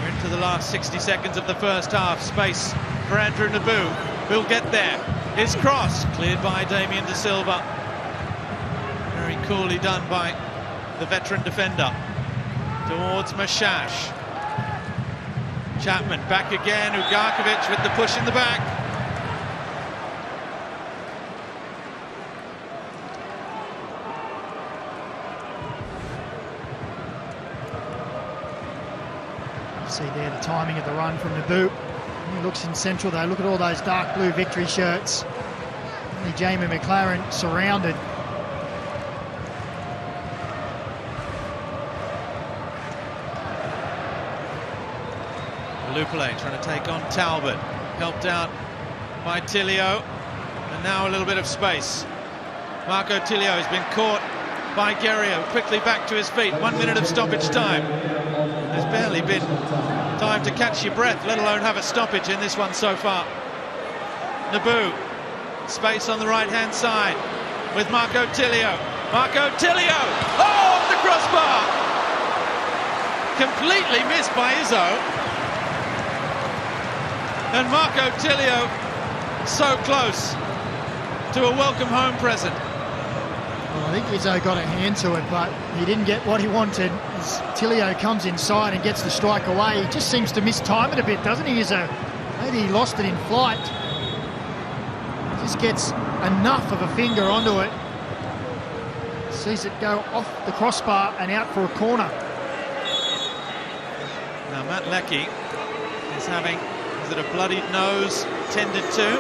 We're into the last 60 seconds of the first half. Space for Andrew Naboo. Who'll get there? His cross, cleared by Damien De Silva. Very coolly done by the veteran defender. Towards Mashash. Chapman back again. Ugarkovic with the push in the back. See there the timing of the run from Naboo. He looks in central though. Look at all those dark blue victory shirts. Only Jamie McLaren surrounded. Lupule trying to take on Talbot. Helped out by Tilio. And now a little bit of space. Marco Tilio has been caught by Guerrio. Quickly back to his feet. 1 minute of stoppage time. There's barely been time to catch your breath, let alone have a stoppage in this one so far. Naboo. Space on the right-hand side with Marco Tilio. Marco Tilio! Oh, off the crossbar! Completely missed by Izzo. And Marco Tilio so close to a welcome home present. Well, I think Izzo got a hand to it, but he didn't get what he wanted. As Tilio comes inside and gets the strike away, he just seems to mistime it a bit, doesn't he, Izzo? Maybe he lost it in flight. Just gets enough of a finger onto it. Sees it go off the crossbar and out for a corner. Now Matt Leckie is having, is it a bloodied nose, tended to?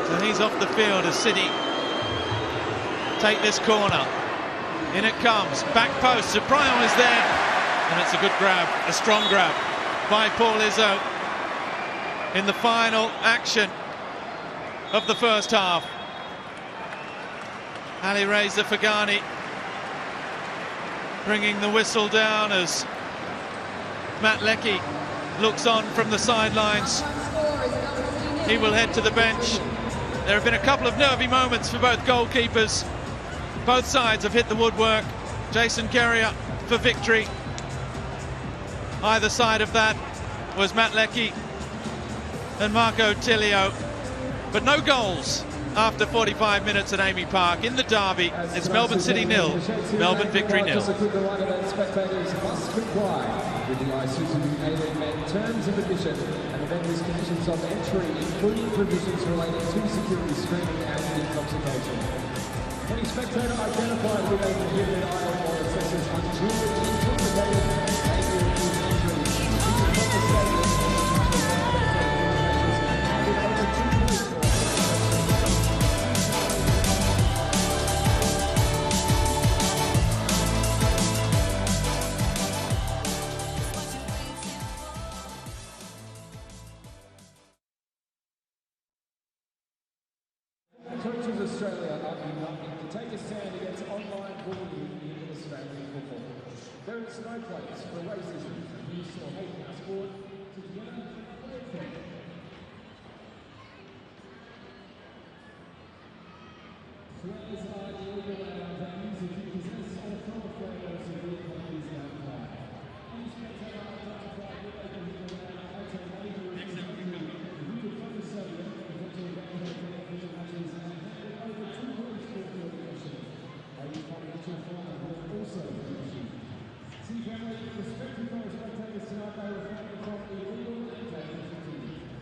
So he's off the field as City take this corner. In it comes, back post, Suprion is there, and it's a good grab, a strong grab by Paul Izzo in the final action of the first half. Ali Reza Fagani bringing the whistle down as Matt Leckie looks on from the sidelines. He will head to the bench. There have been a couple of nervy moments for both goalkeepers. Both sides have hit the woodwork. Jason Guerrio for victory. Either side of that was Matt Leckie and Marco Tilio. But no goals after 45 minutes at Amy Park. In the derby, it's Melbourne City 0, Melbourne Victory 0. Spectators must comply with the Isuzu Ute men terms of admission and the vendor's conditions of entry, including provisions relating to security screening and intoxication. Any spectator identified with a prohibited item or assesses unduly intoxicated may be refused entry into the proper stadium and in over 2 weeks. Coaches Australia are uniting to take a stand against online bullying in Australian football. There is no place for racism, abuse or hate in our sport. Together, players are the all-around values if you possess or come players of real countries now apply. Any spectator identified with a prohibited item may be refused who could come to stadium and virtual official matches and over 2 weeks for the commission. Are you coming to a final will also be issued. See family, respecting fellow spectators tonight by refraining from illegal and dangerous activity.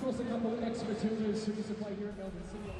Of course, a couple of extra tuners who used to play here at Melbourne City.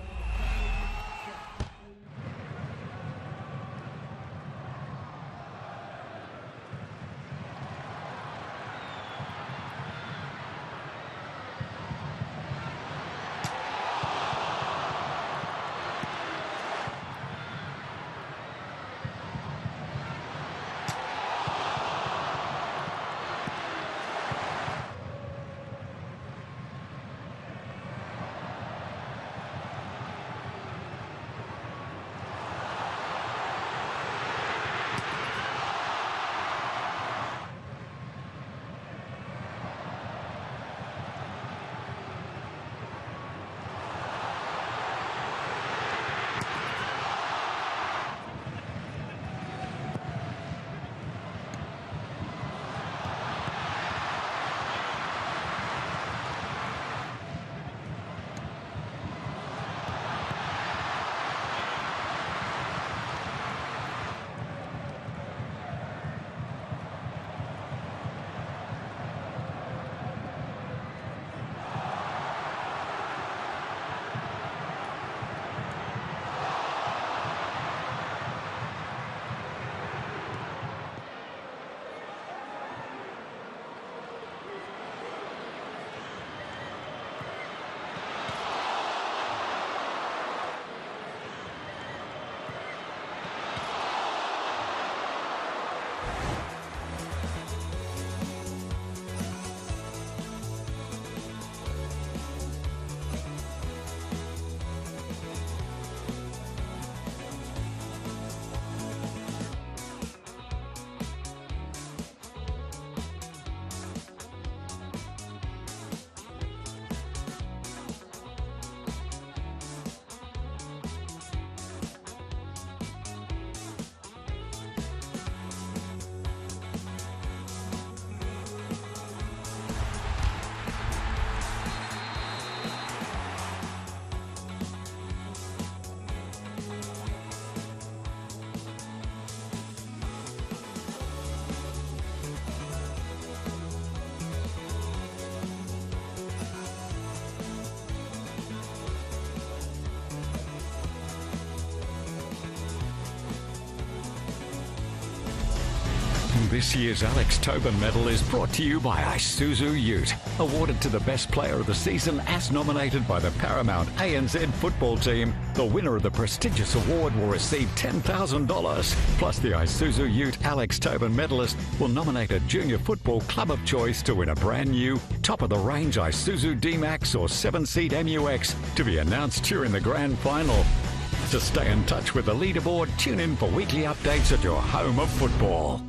This year's Alex Tobin Medal is brought to you by Isuzu Ute, awarded to the best player of the season as nominated by the Paramount ANZ football team. The winner of the prestigious award will receive $10,000. Plus, the Isuzu Ute Alex Tobin medalist will nominate a junior football club of choice to win a brand new, top-of-the-range Isuzu D-Max or 7-seat MUX to be announced during the grand final. To stay in touch with the leaderboard, tune in for weekly updates at your home of football.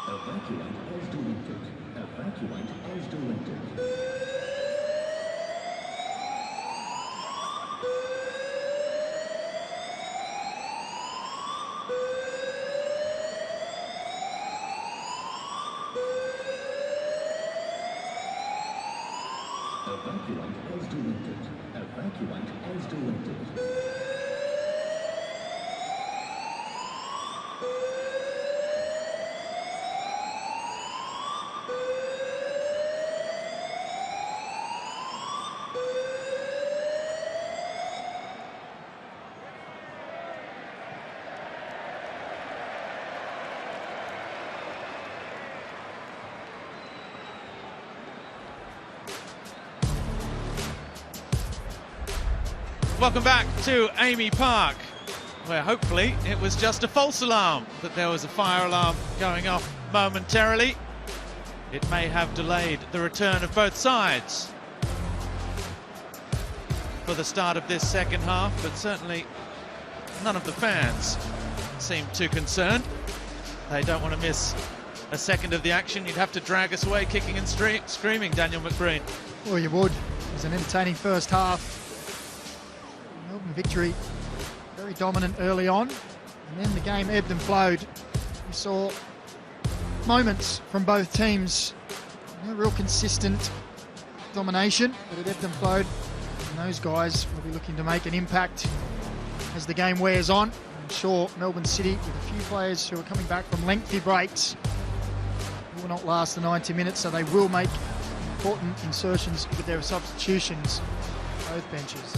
Evacuate as directed. Evacuate as directed. Evacuate as directed. Evacuate as directed. Welcome back to Amy Park, where hopefully it was just a false alarm that there was a fire alarm going off momentarily. It may have delayed the return of both sides for the start of this second half, but certainly none of the fans seem too concerned. They don't want to miss a second of the action. You'd have to drag us away kicking and screaming, Daniel McBreen. Well, you would. It was an entertaining first half. Melbourne victory, very dominant early on, and then the game ebbed and flowed. We saw moments from both teams, no real consistent domination, but it ebbed and flowed, and those guys will be looking to make an impact as the game wears on. I'm sure Melbourne City, with a few players who are coming back from lengthy breaks, will not last the 90 minutes, so they will make important insertions with their substitutions, both benches.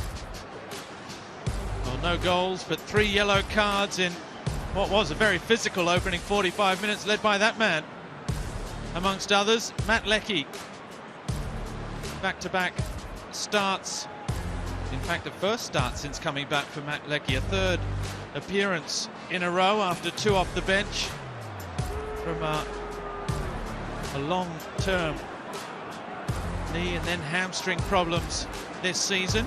Well, no goals, but 3 yellow cards in what was a very physical opening 45 minutes, led by that man, amongst others, Matt Leckie. Back-to-back starts. In fact, the first start since coming back for Matt Leckie, a third appearance in a row after 2 off the bench from a long-term knee and then hamstring problems this season.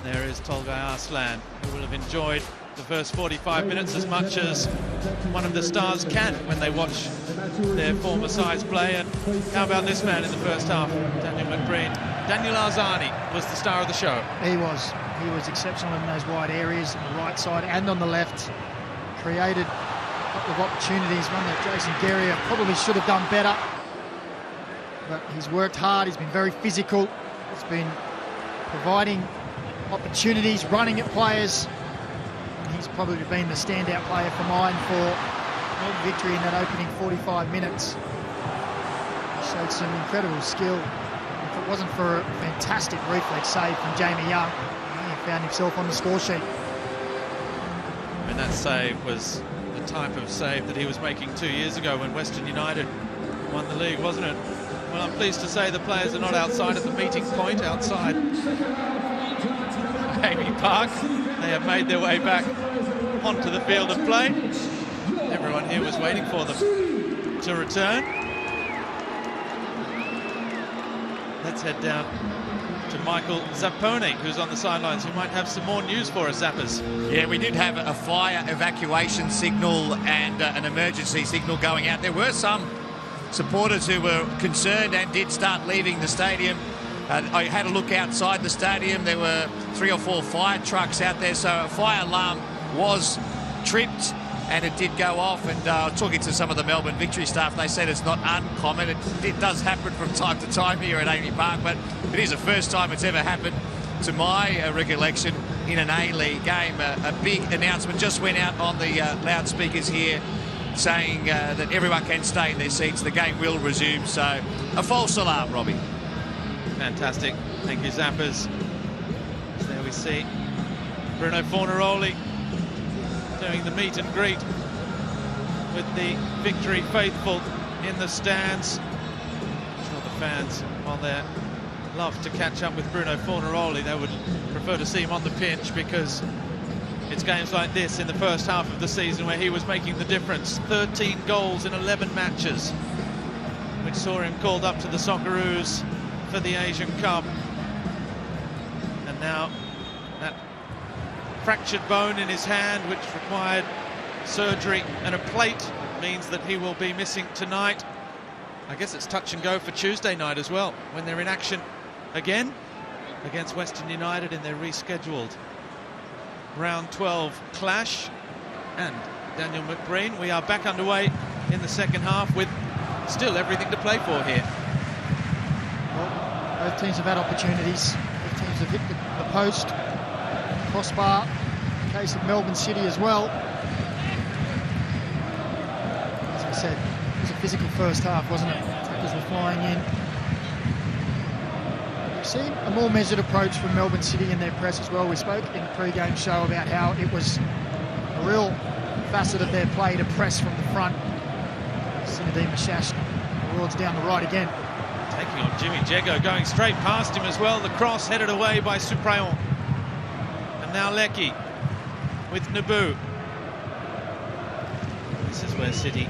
There is Tolgay Arslan, who will have enjoyed the first 45 minutes as much as one of the stars can when they watch their former sides play. And how about this man in the first half, Daniel McBreen? Daniel Arzani was the star of the show. He was exceptional in those wide areas, on the right side and on the left. Created a couple of opportunities, one that Jason Guerrier probably should have done better. But he's worked hard, he's been very physical, he's been providing opportunities, running at players. He's probably been the standout player for mine for Melbourne victory in that opening 45 minutes. He showed some incredible skill. If it wasn't for a fantastic reflex save from Jamie Young, he found himself on the score sheet. And that save was the type of save that he was making 2 years ago when Western United won the league, wasn't it? Well, I'm pleased to say the players are not outside at the meeting point outside Amy Park. They have made their way back onto the field of play. Everyone here was waiting for them to return. Let's head down to Michael Zapponi, who's on the sidelines, who might have some more news for us, Zappers. Yeah, we did have a fire evacuation signal and an emergency signal going out. There were some supporters who were concerned and did start leaving the stadium. I had a look outside the stadium. There were 3 or 4 fire trucks out there, so a fire alarm was tripped and it did go off. And talking to some of the Melbourne victory staff, they said it's not uncommon. It does happen from time to time here at Amy Park, but it is the first time it's ever happened, to my recollection, in an A-League game. A big announcement just went out on the loudspeakers here, saying that everyone can stay in their seats. The game will resume, so a false alarm, Robbie. Fantastic. Thank you, Zappers. There we see Bruno Fornaroli doing the meet and greet with the victory faithful in the stands. I'm sure the fans, while they love to catch up with Bruno Fornaroli, they would prefer to see him on the pitch, because it's games like this in the first half of the season where he was making the difference. 13 goals in 11 matches, which saw him called up to the Socceroos for the Asian Cup. And now that fractured bone in his hand, which required surgery and a plate means that he will be missing tonight. I guess it's touch and go for Tuesday night as well, when they're in action again against Western United in their rescheduled round 12 clash. And Daniel McBreen, we are back underway in the second half with still everything to play for here. Well, both teams have had opportunities. Both teams have hit the post, crossbar. In the case of Melbourne City as well. As we said, it was a physical first half, wasn't it? Attackers were flying in. We've seen a more measured approach from Melbourne City in their press as well. We spoke in the pre-game show about how it was a real facet of their play to press from the front. Zinedine Mashash towards down the right again. Taking on Jimmy Jego, going straight past him as well. The cross headed away by Suprayon. And now Leckie with Naboo. This is where City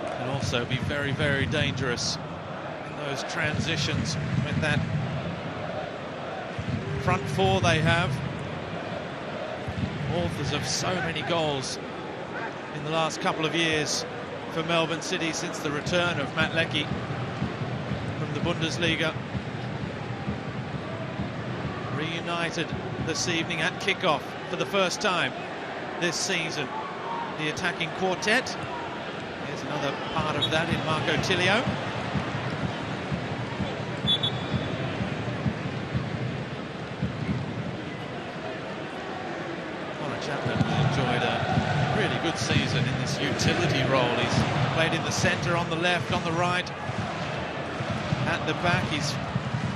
can also be very, very dangerous in those transitions with that front four they have. Authors of so many goals in the last couple of years for Melbourne City since the return of Matt Leckie from the Bundesliga. Reunited this evening at kickoff for the first time this season. The attacking quartet. Here's another part of that in Marco Tilio. Chapman enjoyed a really good season in this utility role. He's played in the centre, on the left, on the right, at the back. He's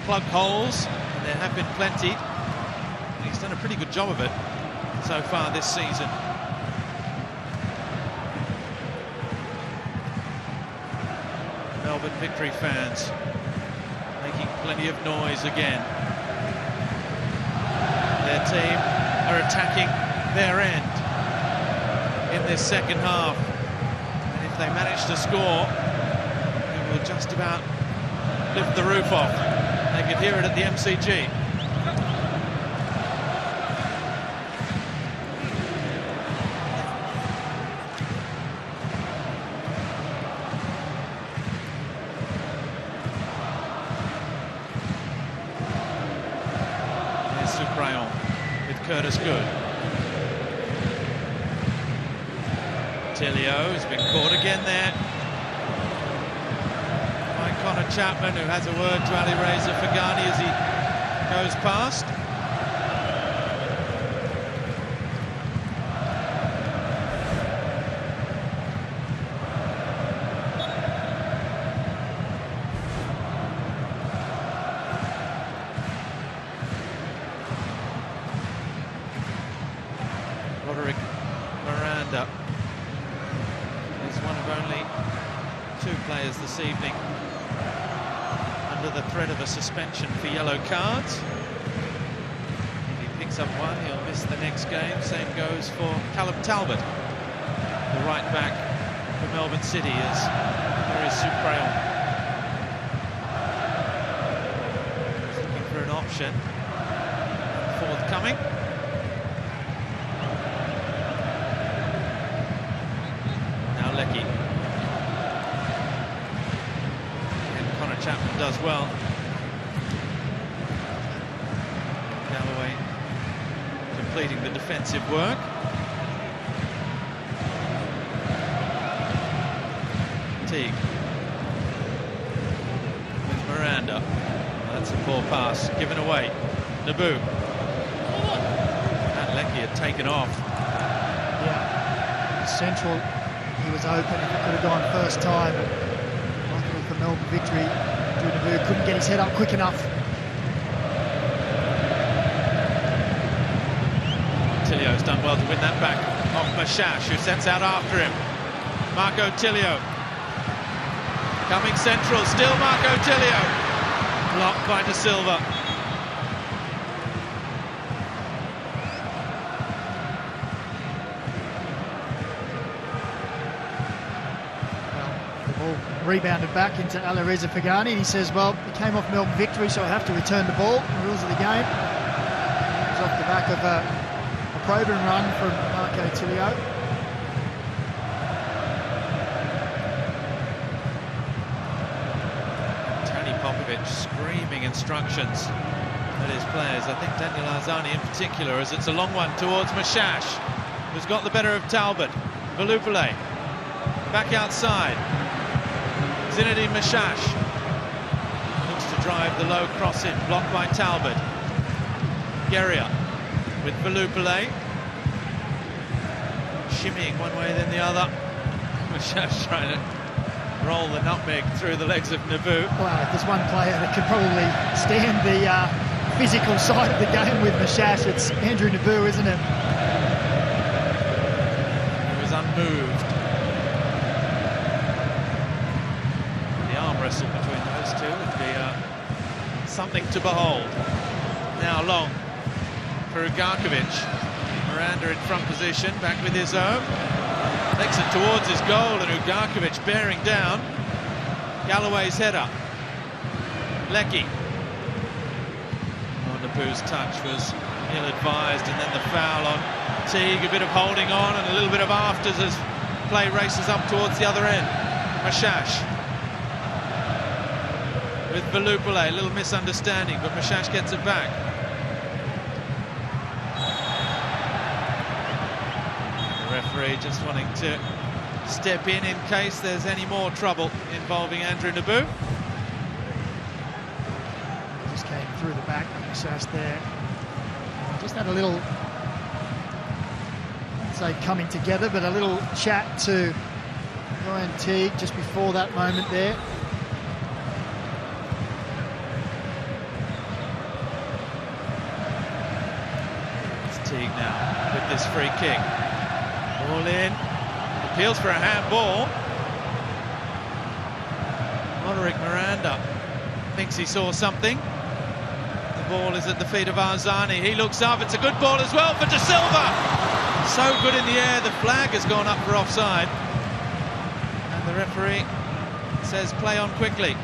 plugged holes, and there have been plenty. And he's done a pretty good job of it so far this season. Melbourne Victory fans making plenty of noise again. Their team are attacking their end in this second half, and if they manage to score, it will just about lift the roof off. They could hear it at the MCG. Here's Suprayon with Curtis Good. Tilio has been caught again there by Connor Chapman, who has a word to Ali Reza Fagani as he goes past. Roderick Miranda is one of only two players this evening under the threat of a suspension for yellow cards. If he picks up one, he'll miss the next game. Same goes for Callum Talbot, the right back for Melbourne City, as there is Suprayon. Looking for an option. Forthcoming. Leckie. And Connor Chapman does well. Galloway completing the defensive work. Teague with Miranda. That's a poor pass given away. Naboo. And Leckie had taken off. Yeah, central. He was open, if it could have gone first time, but luckily for Melbourne Victory, Naboo couldn't get his head up quick enough. Tilio's done well to win that back off Mashash, who sets out after him. Marco Tilio coming central, still Marco Tilio, blocked by De Silva. Rebounded back into Alireza Fagani, and he says, well, he came off Melbourne Victory, so I have to return the ball. The rules of the game. It was off the back of a probing run from Marco Tilio. screaming instructions at his players. I think Daniel Arzani in particular, as it's a long one towards Mashash, who's got the better of Talbot. Valupale back outside. Zinedine Mashash looks to drive the low cross in, blocked by Talbot. Geria with Valupale, shimmying one way then the other. Mashash trying to roll the nutmeg through the legs of Naboo. Well, if there's one player that can probably stand the physical side of the game with Mashash, it's Andrew Naboo, isn't it? He was unmoved. The arm wrestle between those two would be something to behold. Now long for Ugarkovic. Miranda in front position, back with his own. Takes it towards his goal, and Ugarkovic bearing down. Galloway's header. Leckie. Naboo's touch was ill-advised, and then the foul on Teague. A bit of holding on and a little bit of afters as play races up towards the other end. Mashash with Valupale. A little misunderstanding, but Mashash gets it back. Referee just wanting to step in case there's any more trouble involving Andrew Naboo. Just came through the back, Mashash there. Just had a little, I'd say coming together, but a little chat to Ryan Teague just before that moment there. It's Teague now with this free kick. Ball in, appeals for a handball. Roderick Miranda thinks he saw something. The ball is at the feet of Arzani. He looks up, it's a good ball as well for De Silva. So good in the air, the flag has gone up for offside. And the referee says play on quickly.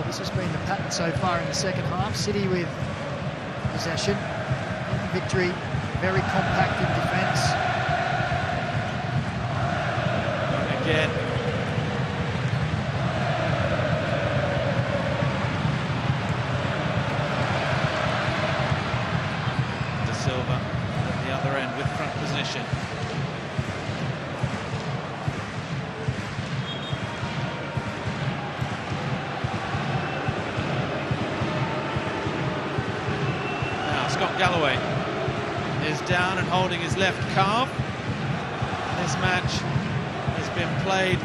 This has been the pattern so far in the second half. City with possession, victory, very compact in defence. Again. De Silva at the other end with front position. Galloway is down and holding his left calf. This match has been played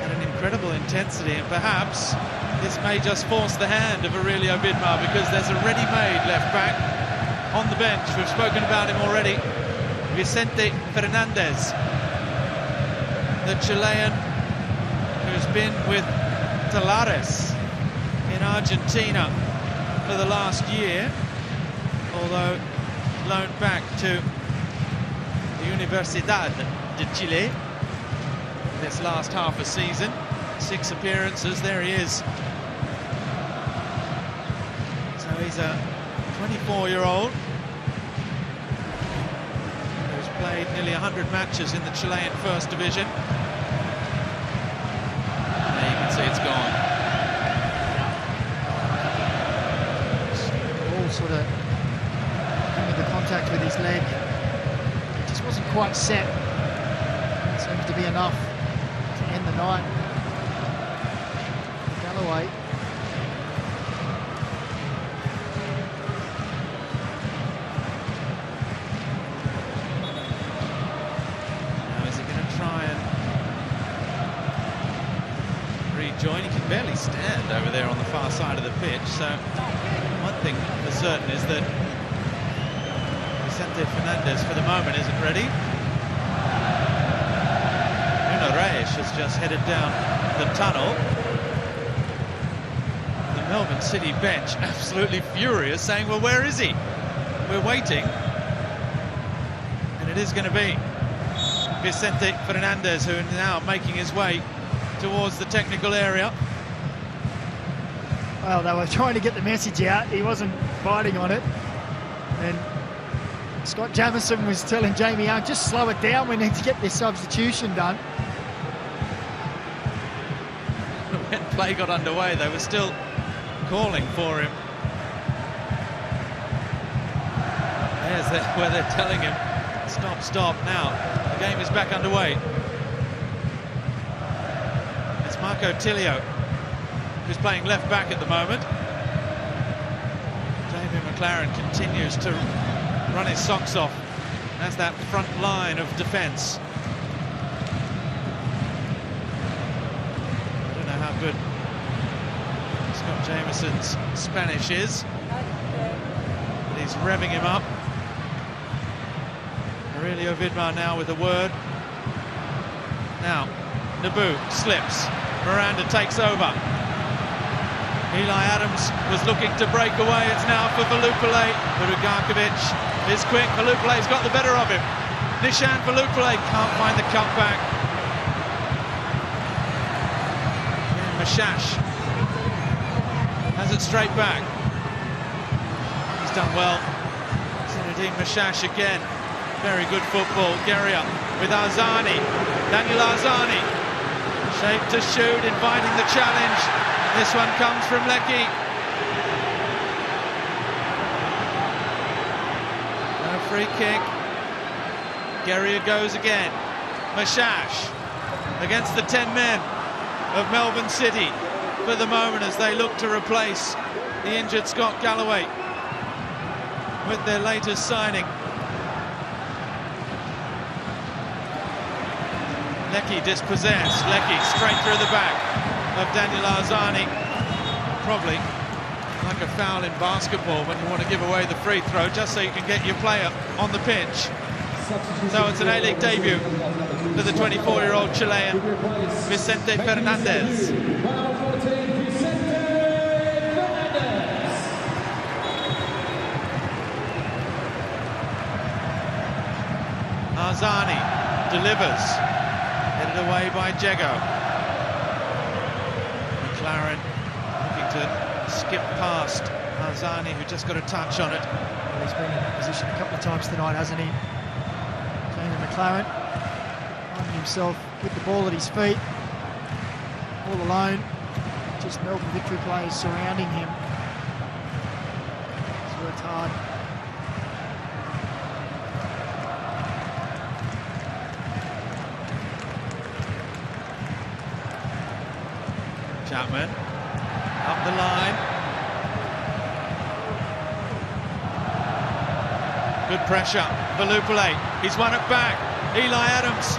at an incredible intensity, and perhaps this may just force the hand of Aurelio Bidmar, because there's a ready-made left back on the bench. We've spoken about him already. Vicente Fernandez, the Chilean who's been with Talares in Argentina for the last year, although loaned back to the Universidad de Chile this last half a season. 6 appearances, there he is. So he's a 24-year-old who's played nearly 100 matches in the Chilean First Division. And there you can see it's gone. All sort of the contact with his leg, it just wasn't quite set. It seems to be enough to end the night. Galloway. Now is he going to try and rejoin? He can barely stand over there on the far side of the pitch, so one thing for certain is that Vicente Fernandez for the moment isn't ready. Nuno Reis has just headed down the tunnel. The Melbourne City bench absolutely furious, saying, well, where is he? We're waiting. And it is going to be Vicente Fernandez, who is now making his way towards the technical area. Well, they were trying to get the message out. He wasn't biting on it. And Scott Jamieson was telling Jamie Young, just slow it down, we need to get this substitution done. When play got underway, they were still calling for him. There's where they're telling him, stop, stop. Now, the game is back underway. It's Marco Tilio, who's playing left back at the moment. Jamie McLaren continues to run his socks off as that front line of defence. I don't know how good Scott Jamieson's Spanish is, but he's revving him up. Aurelio Vidmar now with a word. Now, Naboo slips. Miranda takes over. Eli Adams was looking to break away. It's now for Velupile. But Ugarkovic is quick. Velupile's got the better of him. Nishan Velupile can't find the cutback. And Mashash has it straight back. He's done well. Zinedine Mashash again. Very good football. Guerrier with Arzani. Daniel Arzani. Shape to shoot, inviting the challenge. This one comes from Lecky. And a free kick. Guerrier goes again. Mashash against the 10 men of Melbourne City for the moment as they look to replace the injured Scott Galloway with their latest signing. Lecky dispossessed. Lecky straight through the back of Daniel Arzani. Probably like a foul in basketball when you want to give away the free throw just so you can get your player on the pitch. So it's an A-League debut for the 24-year-old Chilean Vicente Fernandez. Arzani delivers. Headed away by Jego. McLaren looking to skip past Arzani, who just got a touch on it. Well, he's been in that position a couple of times tonight, hasn't he? Jamie McLaren finding himself with the ball at his feet, all alone. Just Melbourne Victory players surrounding him. He's worked hard. Chapman up the line. Good pressure. Velupile. He's won it back. Eli Adams.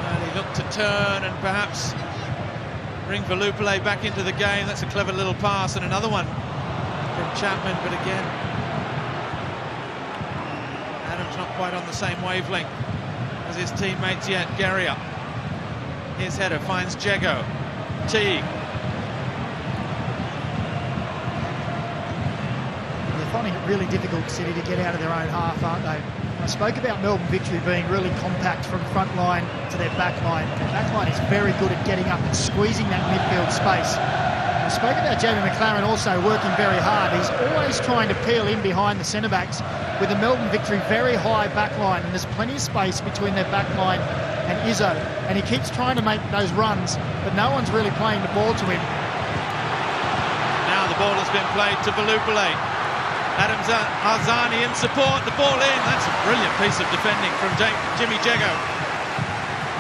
And he looked to turn and perhaps bring Velupile back into the game. That's a clever little pass, and another one from Chapman, but again Adams not quite on the same wavelength as his teammates yet. Guerrier. His header finds Jego. Teague. They're finding it really difficult, City, to get out of their own half, aren't they? I spoke about Melbourne Victory being really compact from front line to their back line. Their back line is very good at getting up and squeezing that midfield space. I spoke about Jamie McLaren also working very hard. He's always trying to peel in behind the centre-backs with the Melbourne Victory very high back line, and there's plenty of space between their back line and Izzo, and he keeps trying to make those runs, but no one's really playing the ball to him. Now the ball has been played to Velupile. Adams Arzani in support, the ball in. That's a brilliant piece of defending from Jimmy Jego.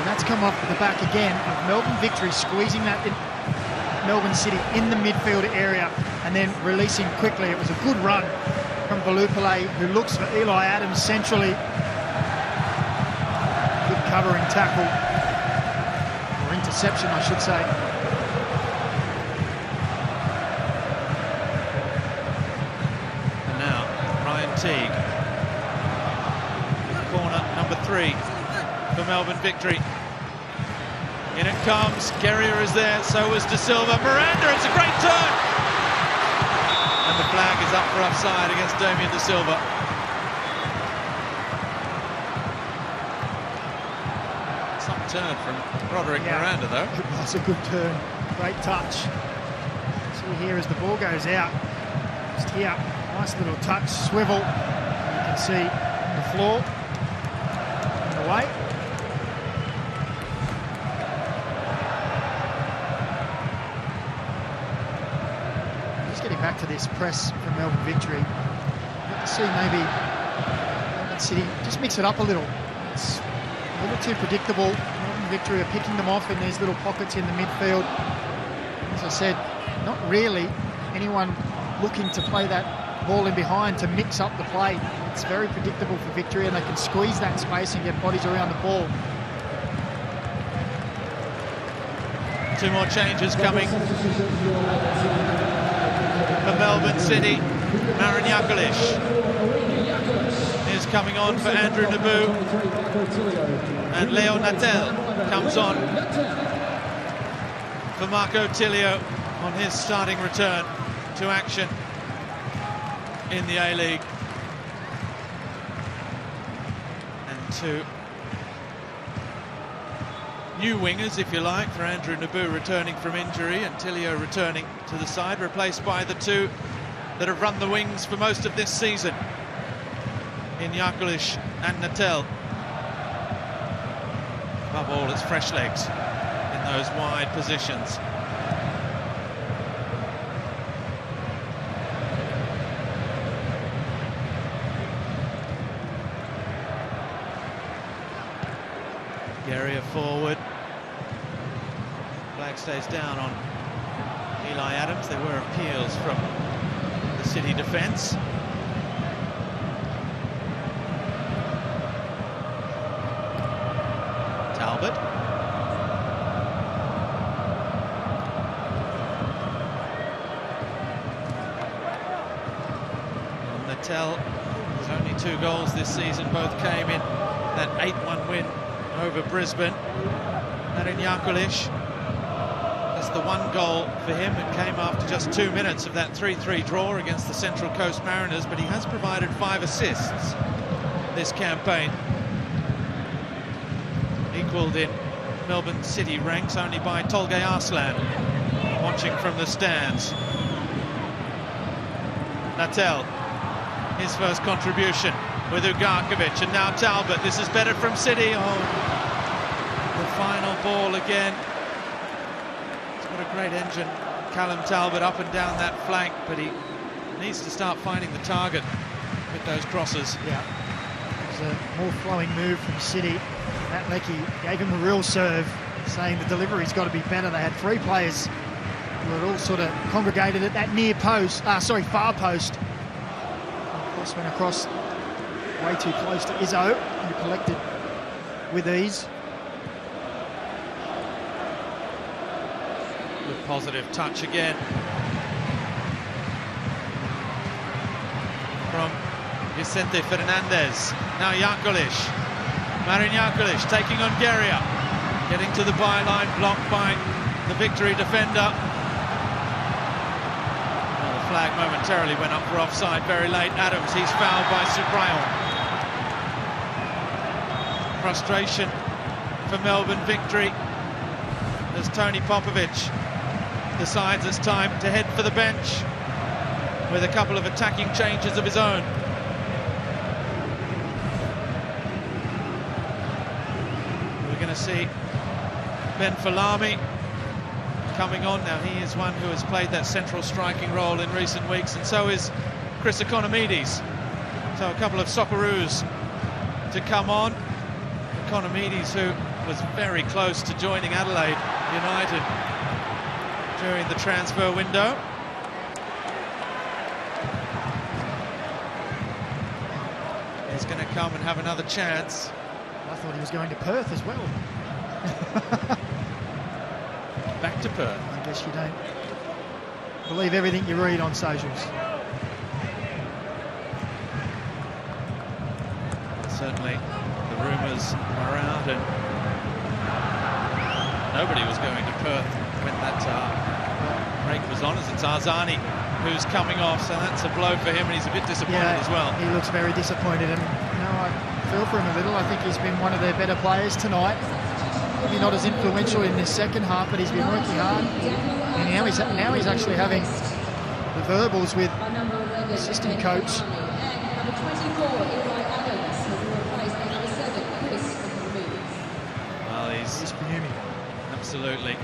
And that's come off the back again of Melbourne Victory squeezing that in Melbourne City in the midfield area and then releasing quickly. It was a good run from Velupile, who looks for Eli Adams centrally. Good covering tackle, or interception I should say. And now Ryan Teague with corner number 3 for Melbourne Victory. In it comes, Guerrier is there, so is De Silva. Miranda, it's a great turn! And the flag is up for offside against Damien De Silva. Turn from Roderick Miranda, though. That's a good turn. Great touch. See here as the ball goes out. Just here, nice little touch, swivel. You can see the floor and away. Just getting back to this press from Melbourne Victory. Good to see maybe Melbourne City just mix it up a little. It's a little too predictable. Melbourne Victory are picking them off in these little pockets in the midfield. As I said, not really anyone looking to play that ball in behind to mix up the play. It's very predictable for Victory, and they can squeeze that space and get bodies around the ball. Two more changes coming for Melbourne City. Marin Jakolic is coming on for Andrew Naboo, and Leo Natel comes on for Marco Tilio on his starting return to action in the A-League. And two new wingers, if you like, for Andrew Naboo returning from injury and Tilio returning to the side, replaced by the two that have run the wings for most of this season in Jakolic and Natel. Above all, it's fresh legs in those wide positions. Guerrier forward. Flag stays down on Eli Adams. There were appeals from the City defence. Talbot. Natel, there's only 2 goals this season. Both came in that 8-1 win over Brisbane. Marin Jakolic, that's the 1 goal for him. It came after just 2 minutes of that 3-3 draw against the Central Coast Mariners, but he has provided 5 assists this campaign. Equalled in Melbourne City ranks only by Tolgay Arslan, watching from the stands. Natel, his first contribution with Ugarkovic, and now Talbot. This is better from City. Oh, the final ball again. He's got a great engine, Callum Talbot, up and down that flank, but he needs to start finding the target with those crosses. Yeah, it was a more flowing move from City. Matt Leckie gave him a real serve, saying the delivery's got to be better. They had 3 players who had all sort of congregated at that near post, far post. Cross went across way too close to Izzo, who collected with ease. Good positive touch again from Vicente Fernandez. Now Jakolic. Marin Jakolic taking on Guerrier. Getting to the byline, blocked by the Victory defender. Well, the flag momentarily went up for offside very late. Adams, he's fouled by Subrayon. Frustration for Melbourne Victory as Tony Popovic decides it's time to head for the bench with a couple of attacking changes of his own. We're going to see Ben Falami coming on. Now, he is one who has played that central striking role in recent weeks, and so is Chris Economides. So a couple of Socceroos to come on. Economides, who was very close to joining Adelaide United during the transfer window. He's going to come and have another chance. I thought he was going to Perth as well. Back to Perth. I guess you don't believe everything you read on socials. Certainly the rumours around, and nobody was going to Perth when that break was on, as it's Arzani who's coming off, so that's a blow for him, and he's a bit disappointed as well. He looks very disappointed, and I feel for him a little. I think he's been one of their better players tonight. Maybe not as influential in this second half, but he's been working hard, and now he's actually having the verbals with assistant coach. Well, he's absolutely.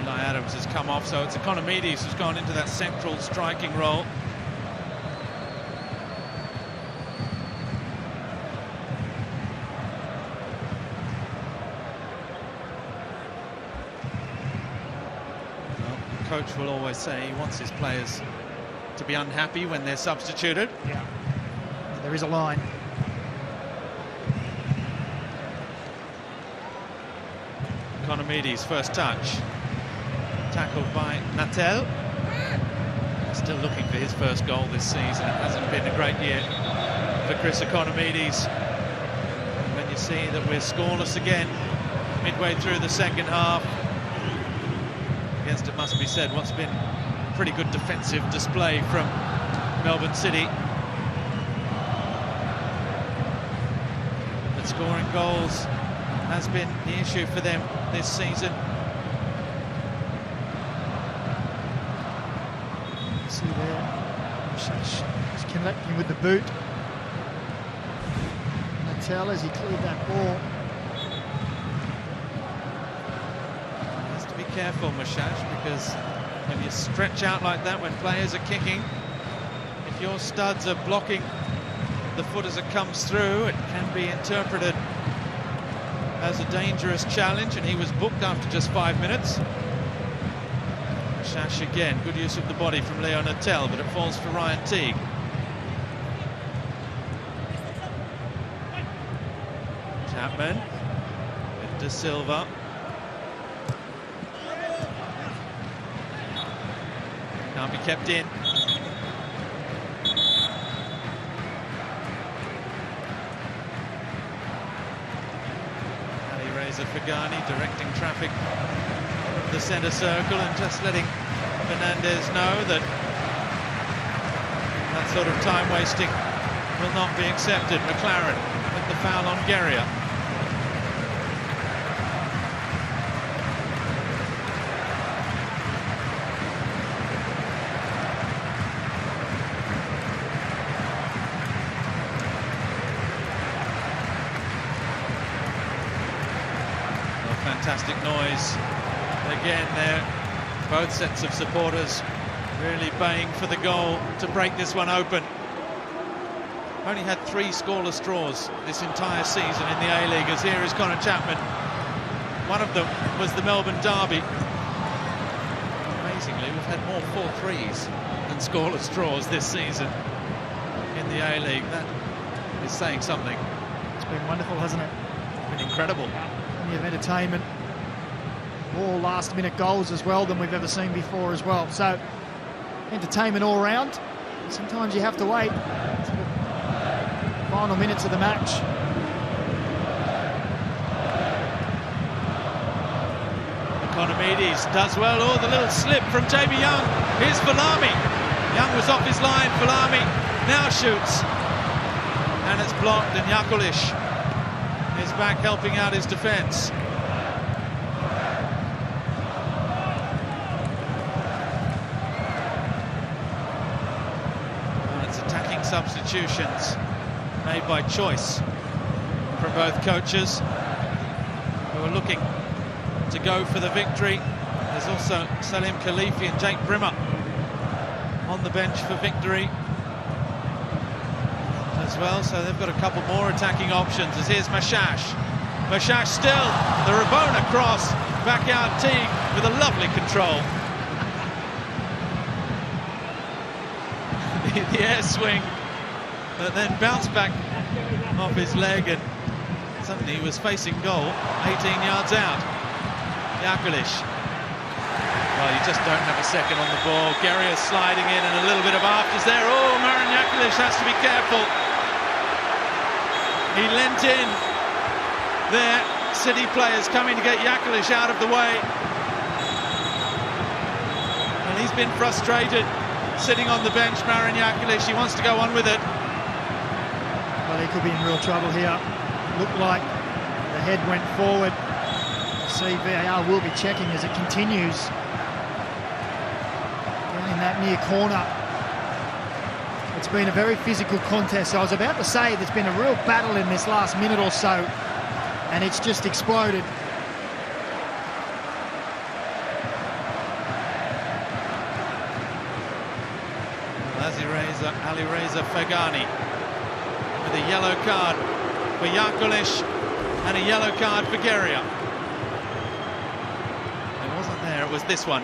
Eli Adams has come off, so it's Economides who's gone into that central striking role. Well, the coach will always say he wants his players to be unhappy when they're substituted. Yeah, there is a line. Economides' first touch. Tackled by Natel. Still looking for his first goal this season. It hasn't been a great year for Chris Economides. When you see that we're scoreless again midway through the second half against, it must be said, what's been a pretty good defensive display from Melbourne City. But scoring goals has been the issue for them this season. See there, he's connecting with the boot. Natel as he cleared that ball. He has to be careful, Mashash, because when you stretch out like that when players are kicking, if your studs are blocking the foot as it comes through, it can be interpreted as a dangerous challenge, and he was booked after just 5 minutes. Shash again, good use of the body from Leo Natel, but it falls for Ryan Teague. Chapman with De Silva. Can't be kept in. Ali Reza Fagani directing traffic from the centre circle and just letting Fernandez know that that sort of time wasting will not be accepted. McLaren with the foul on Guerrier. Fantastic noise again there. Both sets of supporters really baying for the goal to break this one open. Only had 3 scoreless draws this entire season in the A-League, as here is Connor Chapman. One of them was the Melbourne derby. Amazingly, we've had more 4-3s than scoreless draws this season in the A-League. That is saying something. It's been wonderful, hasn't it? It's been incredible. Plenty of entertainment. More last-minute goals as well than we've ever seen before as well. So, entertainment all round. Sometimes you have to wait to the final minutes of the match. Economides does well. Oh, the little slip from Jamie Young. Here's Falami. Young was off his line. Falami now shoots. And it's blocked, and Yakulish is back helping out his defence. Substitutions made by choice from both coaches who are looking to go for the victory. There's also Salim Khalifi and Jake Brimmer on the bench for victory as well, so they've got a couple more attacking options. As here's Mashash. Mashash still, the Rabona cross, back out Teague with a lovely control. The air swing that then bounced back off his leg, and suddenly he was facing goal 18 yards out. Yakulish. Well, you just don't have a second on the ball. Guerrier sliding in, and a little bit of afters there. Oh, Marin Yakulish has to be careful. He leant in there. City players coming to get Yakulish out of the way. And he's been frustrated sitting on the bench, Marin Yakulish. He wants to go on with it. Well, he could be in real trouble here. Looked like the head went forward. See, VAR will be checking as it continues. Down in that near corner. It's been a very physical contest. I was about to say there's been a real battle in this last minute or so, and it's just exploded. Ali Reza Fagani with a yellow card for Yankulish and a yellow card for Geria. It wasn't there, it was this one.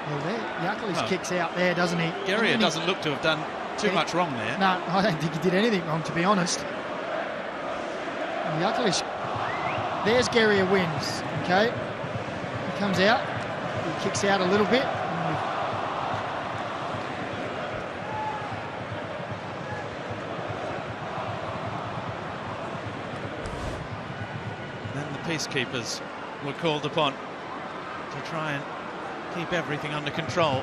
Well, there, Yankulish kicks out there, doesn't he? Geria doesn't look to have done too much wrong there. No, I don't think he did anything wrong, to be honest. Yankulish, there's Geria wins, okay? He comes out, he kicks out a little bit. Peacekeepers were called upon to try and keep everything under control.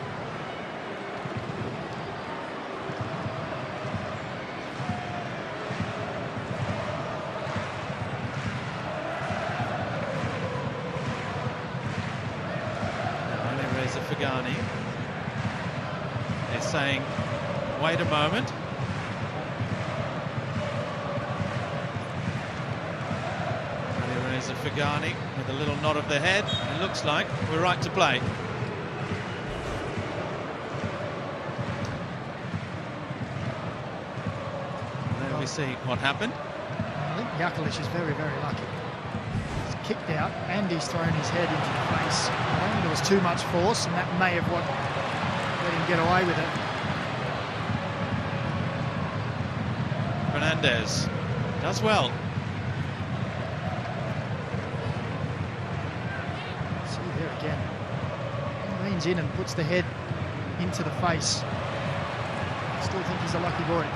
Ali Reza Fagani is saying, wait a moment. Fagani with a little nod of the head. It looks like we're right to play. There we see what happened. I think Yankulish is very, very lucky. He's kicked out and he's thrown his head into the face. I don't think there was too much force, and that may have what let him get away with it. Fernandez does well. Again, he leans in and puts the head into the face. I still think he's a lucky boy.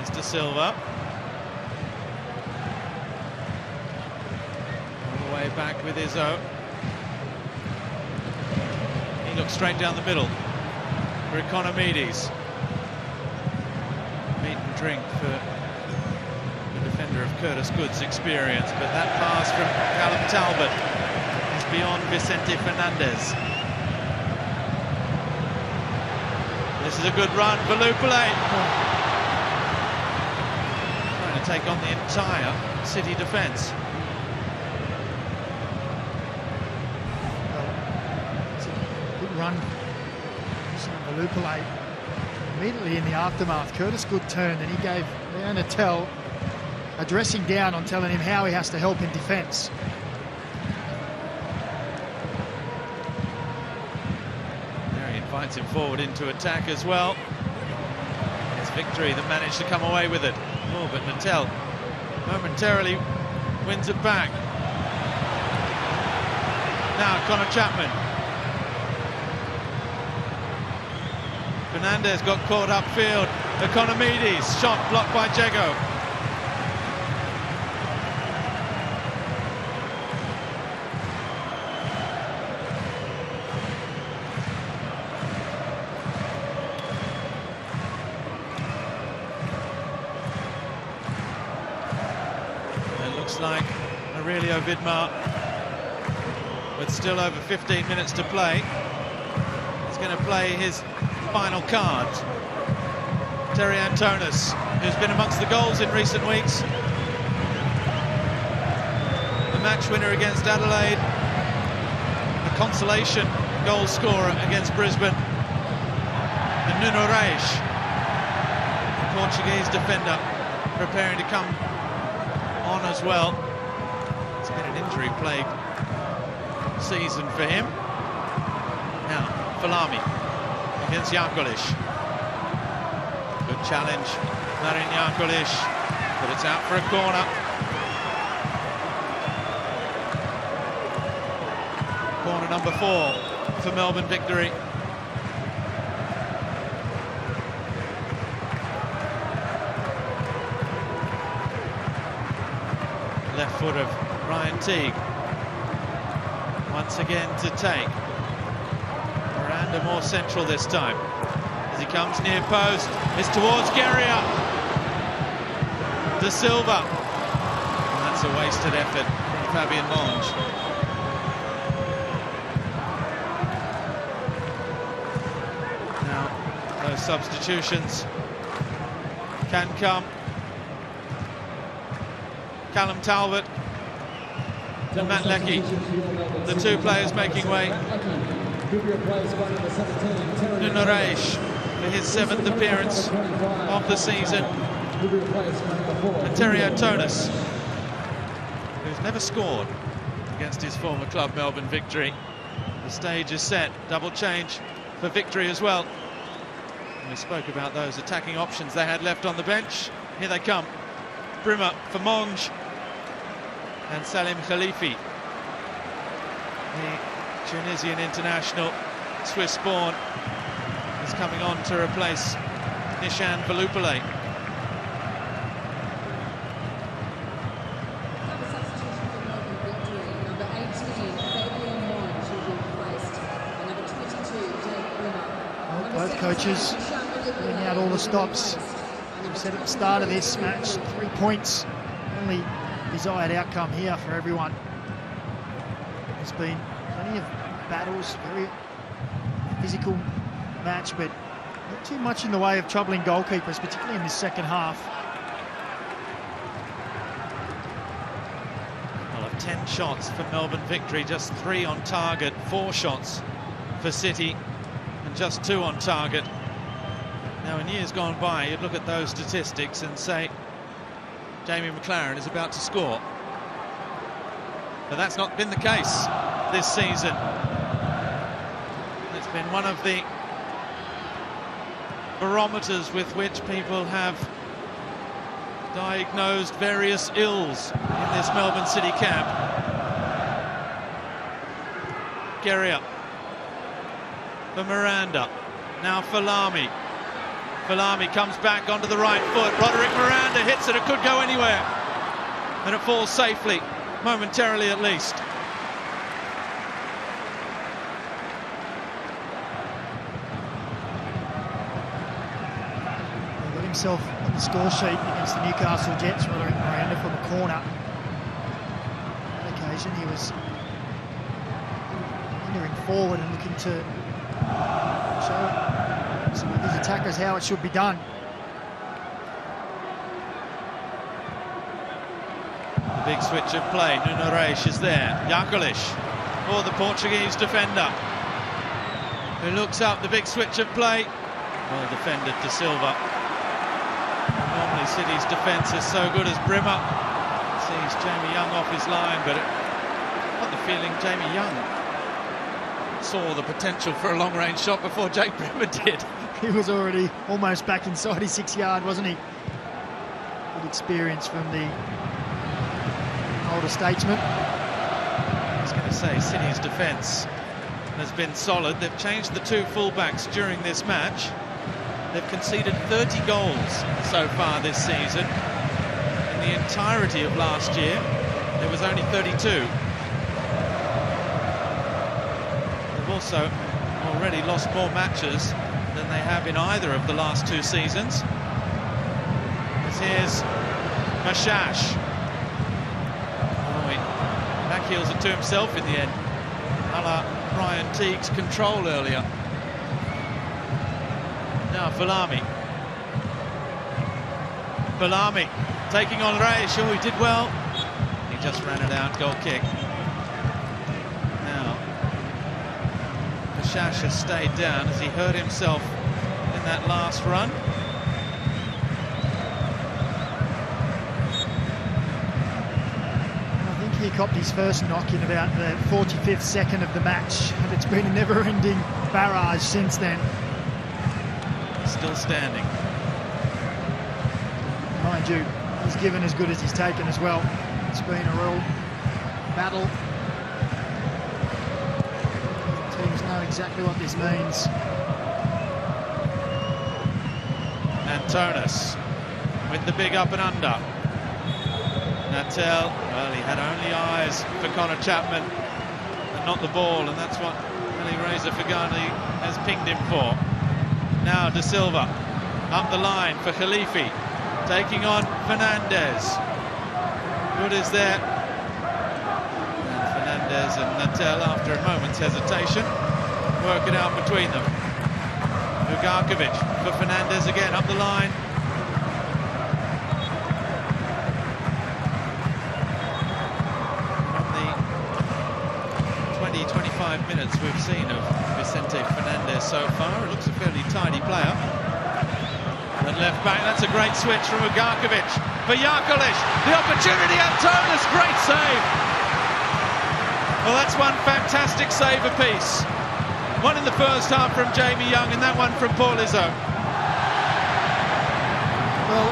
Mr. Silva. All the way back with Isuzu. He looks straight down the middle for Economides. Meat and drink for defender of Curtis Good's experience, but that pass from Callum Talbot is beyond Vicente Fernandez. This is a good run for Lupale. Trying to take on the entire City defence. Well, it's a good run for Lupale. Immediately in the aftermath, Curtis Good turned and he gave Leon Attell a dressing down on telling him how he has to help in defence. There he invites him forward into attack as well. It's Victory that managed to come away with it. Oh, but Natel momentarily wins it back. Now Connor Chapman. Fernandez got caught upfield. Economides, shot blocked by Jago. Like Aurelio Vidmar, with still over 15 minutes to play, he's going to play his final card. Terry Antonis, who's been amongst the goals in recent weeks, the match winner against Adelaide, the consolation goal scorer against Brisbane, and Nuno Reis, the Portuguese defender, preparing to come on as well. It's been an injury-plagued season for him. Now, Falami against Yankulish. Good challenge, Marin Yankulish, but it's out for a corner. Corner number 4 for Melbourne Victory. Left foot of Ryan Teague. Once again to take. Miranda more central this time. As he comes near post, it's towards Geria. De Silva. And that's a wasted effort from Fabian Monge. substitutions can come. Callum Talbot and Matt Leckie, the two players making way. Nuno Reis for his 7th appearance of the season. And Terry O'Tonis, who's never scored against his former club Melbourne Victory. The stage is set, double change for Victory as well. And we spoke about those attacking options they had left on the bench. Here they come. Brimmer for Monge and Salim Khalifi, the Tunisian international, Swiss-born, is coming on to replace Nishan Velupale. Both coaches putting out all the stops. As we said at the start of this match, 3 points, only desired outcome here for everyone. There's been plenty of battles, very physical match, but not too much in the way of troubling goalkeepers, particularly in this second half. Well, of 10 shots for Melbourne Victory, just 3 on target, 4 shots for City, and just 2 on target. Now, in years gone by, you'd look at those statistics and say Jamie McLaren is about to score. But that's not been the case this season. It's been one of the barometers with which people have diagnosed various ills in this Melbourne City camp. Guerrier for Miranda, now for Lamy. Falami comes back onto the right foot. Roderick Miranda hits it. It could go anywhere. And it falls safely, momentarily at least. He got himself on the score sheet against the Newcastle Jets, Roderick Miranda from the corner. On that occasion, he was entering forward and looking to show some of his attackers how it should be done. The big switch of play. Nuno Reis is there. Jakolic for the Portuguese defender, who looks up. The big switch of play. Well defended De Silva. Normally City's defence is so good as Brimmer sees Jamie Young off his line, but I got the feeling Jamie Young saw the potential for a long-range shot before Jake Brimmer did. He was already almost back inside his 6-yard, wasn't he? Good experience from the older statesman. I was going to say, City's defence has been solid. They've changed the 2 fullbacks during this match. They've conceded 30 goals so far this season. In the entirety of last year, there was only 32. They've also already lost more matches than they have in either of the last 2 seasons. As here's Mashash. Oh, he backheels it to himself in the end, a la Ryan Teague's control earlier. Now Falami. Falami taking on Reis. Oh, he did well. He just ran it out. Goal kick. Mashash has stayed down as he hurt himself in that last run. I think he copped his first knock in about the 45th second of the match, and it's been a never-ending barrage since then. Still standing. Mind you, he's given as good as he's taken as well. It's been a real battle. Teams know exactly what this means. Antonis with the big up and under. Natel, well, he had only eyes for Connor Chapman and not the ball, and that's what Ali Reza Fagani has pinged him for. Now De Silva up the line for Khalifi, taking on Fernandez. Good is there. And Fernandez and Natel, after a moment's hesitation, work it out between them. Ugarkovic for Fernandez again, up the line. From the 20-25 minutes we've seen of Vicente Fernandez so far, it looks a fairly tidy player. At left back, that's a great switch from Ugarkovic for Jakolic. The opportunity, Antonis, great save. Well, that's one fantastic save apiece. One in the first half from Jamie Young and that one from Paul Izzo. Well,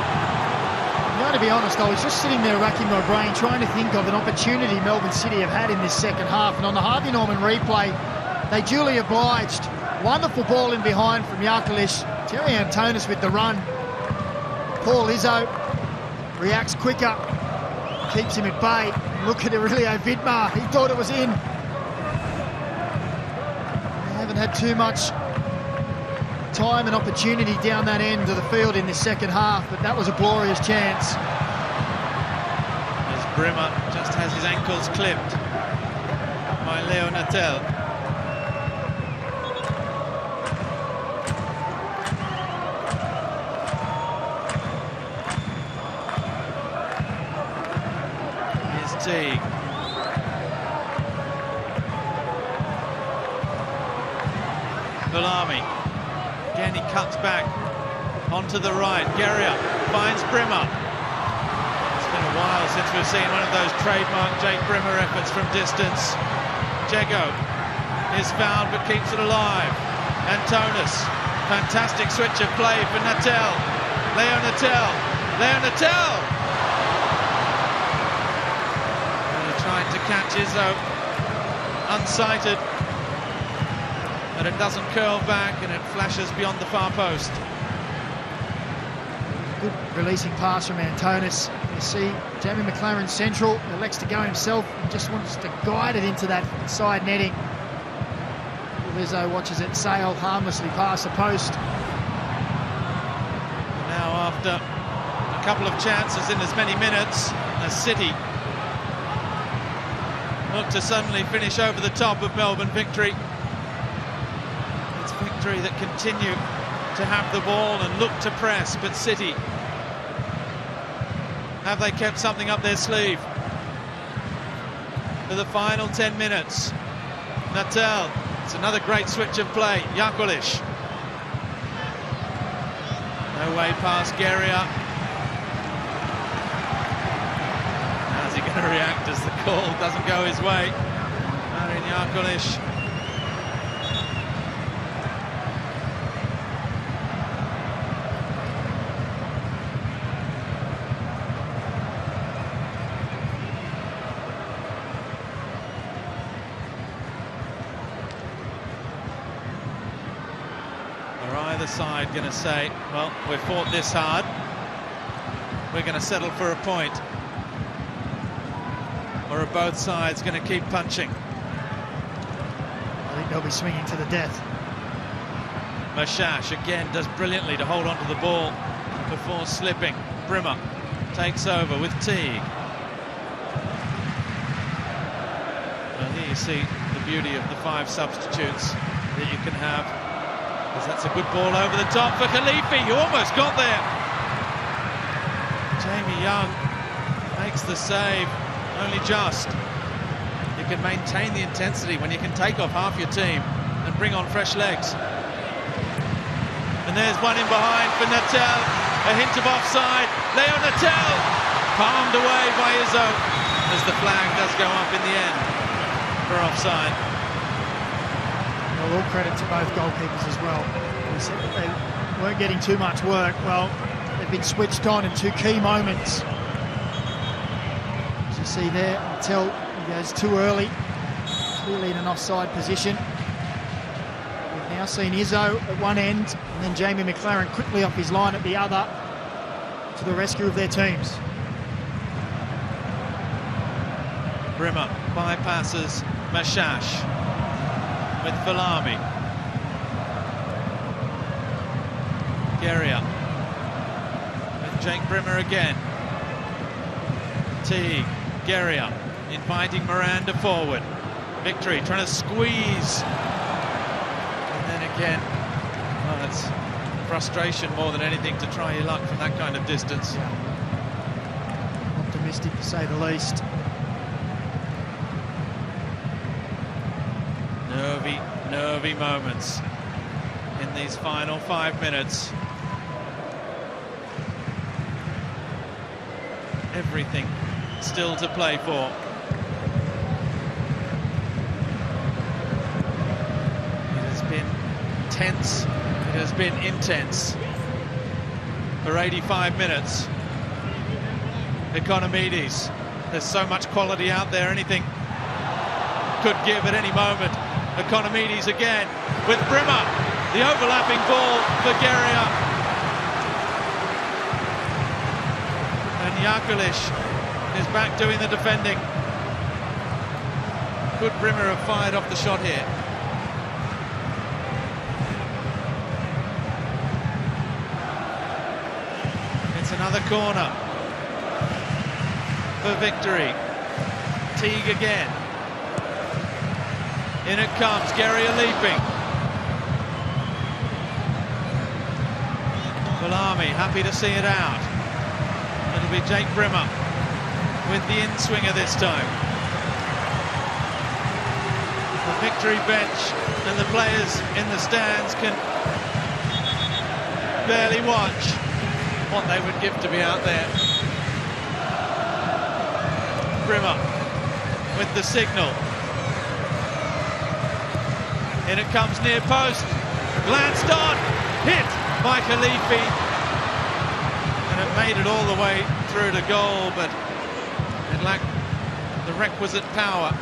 I'm going to be honest, I was just sitting there racking my brain trying to think of an opportunity Melbourne City have had in this second half, and on the Harvey Norman replay, they duly obliged. Wonderful ball in behind from Jakolic. Terry Antonis with the run. Paul Izzo reacts quicker, keeps him at bay. Look at Aurelio Vidmar, he thought it was in. They haven't had too much time and opportunity down that end of the field in this second half, but that was a glorious chance. As Brimmer just has his ankles clipped by Leo Natel. Teague. Villami. Again, he cuts back onto the right. Guerrier finds Brimmer. It's been a while since we've seen one of those trademark Jake Brimmer efforts from distance. Jago is fouled but keeps it alive. Antonis. Fantastic switch of play for Natel. Leo Natel. Leo Natel! Trying to catch Izzo, unsighted, but it doesn't curl back and it flashes beyond the far post. Good releasing pass from Antonis. You see Jamie McLaren central, elects to go himself and just wants to guide it into that side netting. Izzo watches it sail harmlessly past the post. Now after a couple of chances in as many minutes as City look to suddenly finish over the top of Melbourne Victory. It's Victory that continue to have the ball and look to press, but City, have they kept something up their sleeve for the final 10 minutes? Natel, it's another great switch of play. Jakolic. No way past Guerrier. How's he going to react as the call doesn't go his way? Marin Jakolic. Are either side going to say, well, we've fought this hard, we're going to settle for a point? Or are both sides going to keep punching? I think they'll be swinging to the death. Mashash again does brilliantly to hold on to the ball before slipping. Brimmer takes over with Teague. Well, here you see the beauty of the 5 substitutes that you can have. Because that's a good ball over the top for Khalifi. You almost got there. Jamie Young makes the save. Only just. You can maintain the intensity when you can take off half your team and bring on fresh legs. And there's one in behind for Natel. A hint of offside. Leo Natel palmed away by Izzo as the flag does go up in the end for offside. Well, all credit to both goalkeepers as well. We said that they weren't getting too much work. Well, they've been switched on in 2 key moments. As you see there, until he goes too early, clearly in an offside position. We've now seen Izzo at one end, and then Jamie McLaren quickly off his line at the other to the rescue of their teams. Brimmer bypasses Mashash with Villami. Guerrier with Jake Brimmer again. Teague, Guerrier inviting Miranda forward. Victory trying to squeeze. And then again, Well, it's frustration more than anything to try your luck from that kind of distance. Yeah. Optimistic to say the least. Nervy moments in these final 5 minutes. Everything still to play for. It has been tense, it has been intense for 85 minutes. Economides, there's so much quality out there, anything could give at any moment. Economides again with Brimmer, the overlapping ball for Geria. And Jakulic is back doing the defending. Could Brimmer have fired off the shot here? It's another corner for Victory. Teague again. In it comes, Geria leaping. Valami happy to see it out. It'll be Jake Brimmer with the in-swinger this time. The Victory bench and the players in the stands can barely watch what they would give to be out there. Brimmer with the signal. In it comes near post. Glanced on. Hit by Khalifi. And it made it all the way through to goal, but it lacked the requisite power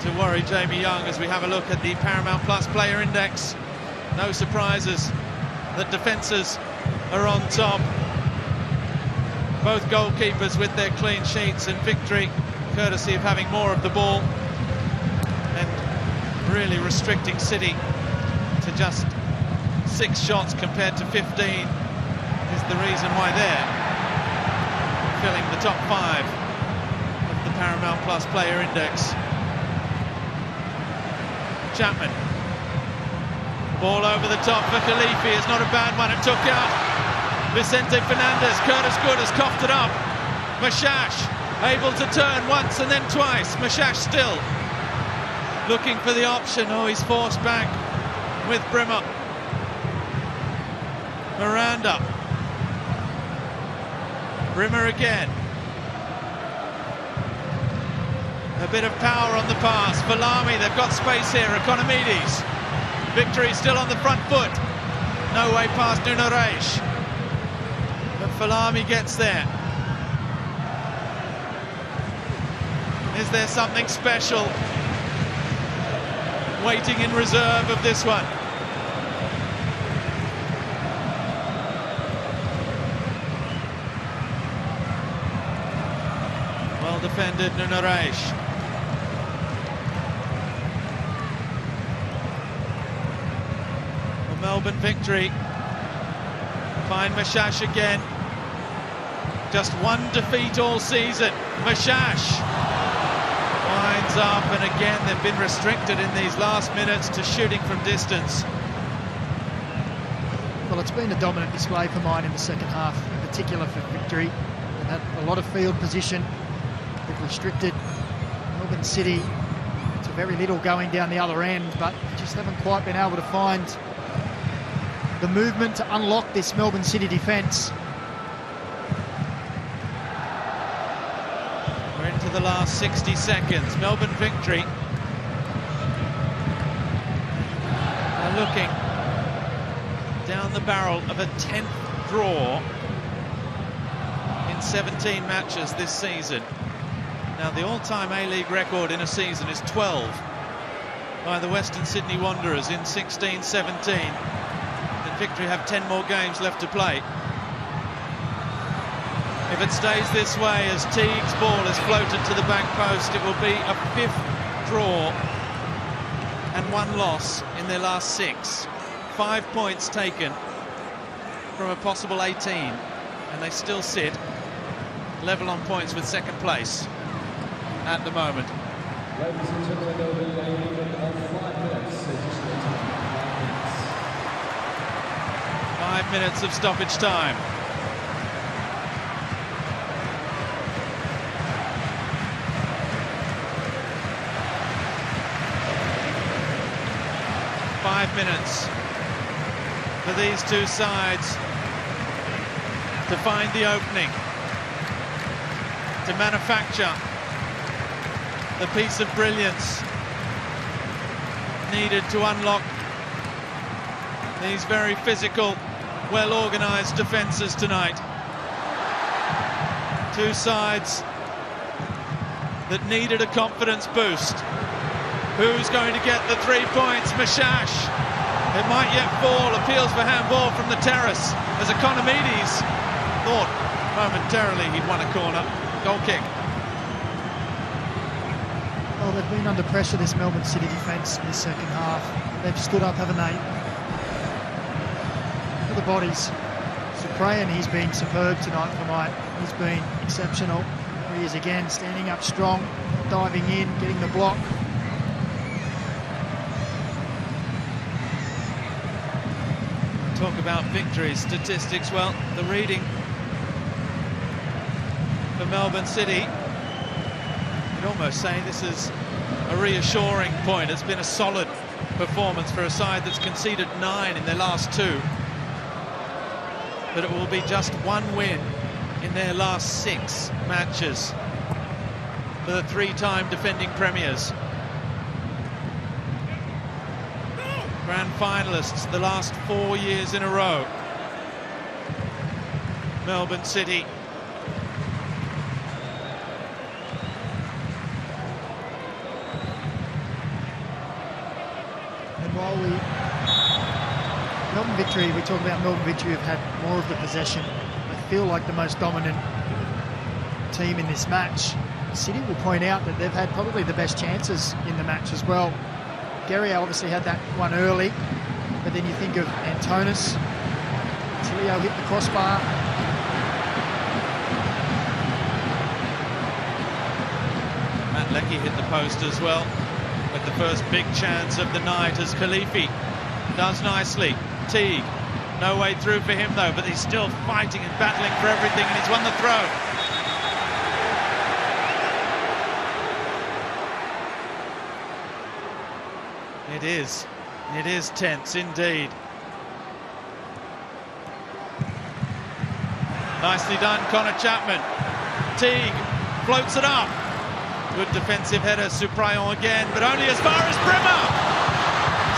to worry Jamie Young as we have a look at the Paramount Plus Player Index. No surprises that defences are on top. Both goalkeepers with their clean sheets, and Victory courtesy of having more of the ball and really restricting City to just 6 shots compared to 15 is the reason why they're filling the top 5 of the Paramount Plus Player Index. Chapman, ball over the top for Khalifi, it's not a bad one, it took out Vicente Fernandez. Curtis Good has coughed it up. Mashash able to turn once and then twice. Mashash still looking for the option. Oh, he's forced back with Brimmer. Miranda. Brimmer again. A bit of power on the pass. Valami, they've got space here. Economides. Victory still on the front foot. No way past Nuno Reis. But Valami gets there. Is there something special waiting in reserve of this one? Well defended, Nuno Reis. Well, Melbourne Victory find Mashash again. Just one defeat all season. Mashash winds up, and again they've been restricted in these last minutes to shooting from distance. Well, it's been a dominant display for mine in the second half, in particular for Victory. They've had a lot of field position. They've restricted Melbourne City to very little going down the other end, but just haven't quite been able to find the movement to unlock this Melbourne City defence. We're into the last 60 seconds. Melbourne Victory are looking down the barrel of a 10th draw in 17 matches this season. Now, the all-time A-League record in a season is 12 by the Western Sydney Wanderers in 16-17. And Victory have 10 more games left to play. If it stays this way, as Teague's ball is floated to the back post, it will be a 5th draw and 1 loss in their last 6. 5 points taken from a possible 18, and they still sit level on points with second place at the moment. Ladies and gentlemen, there will be a limit of 5 minutes. Additional time, 5 minutes. 5 minutes of stoppage time. Minutes for these two sides to find the opening, to manufacture the piece of brilliance needed to unlock these very physical, well-organised defences tonight. Two sides that needed a confidence boost. Who's going to get the 3 points? Mashash. It might yet fall. Appeals for handball from the terrace as Economides thought momentarily he'd won a corner. Goal kick. Well, they've been under pressure, this Melbourne City defence, in the second half. They've stood up, haven't they? For the bodies. Suprayan, he's been superb tonight for Mike. He's been exceptional. There he is again, standing up strong, diving in, getting the block. Talk about victories, statistics. Well, the reading for Melbourne City, you'd almost say this is a reassuring point. It's been a solid performance for a side that's conceded 9 in their last 2. But it will be just 1 win in their last 6 matches for the 3-time defending premiers. Grand finalists the last 4 years in a row. Melbourne City. And while Melbourne Victory, we talk about Melbourne Victory have had more of the possession. They feel like the most dominant team in this match. City will point out that they've had probably the best chances in the match as well. Gary obviously had that one early, but then you think of Antonis. Tilio hit the crossbar. Matt Leckie hit the post as well, with the first big chance of the night as Khalifi does nicely. Teague, no way through for him though, but he's still fighting and battling for everything, and he's won the throw. It is tense indeed. Nicely done, Connor Chapman. Teague floats it up. Good defensive header, Suprayan again, but only as far as Brimmer.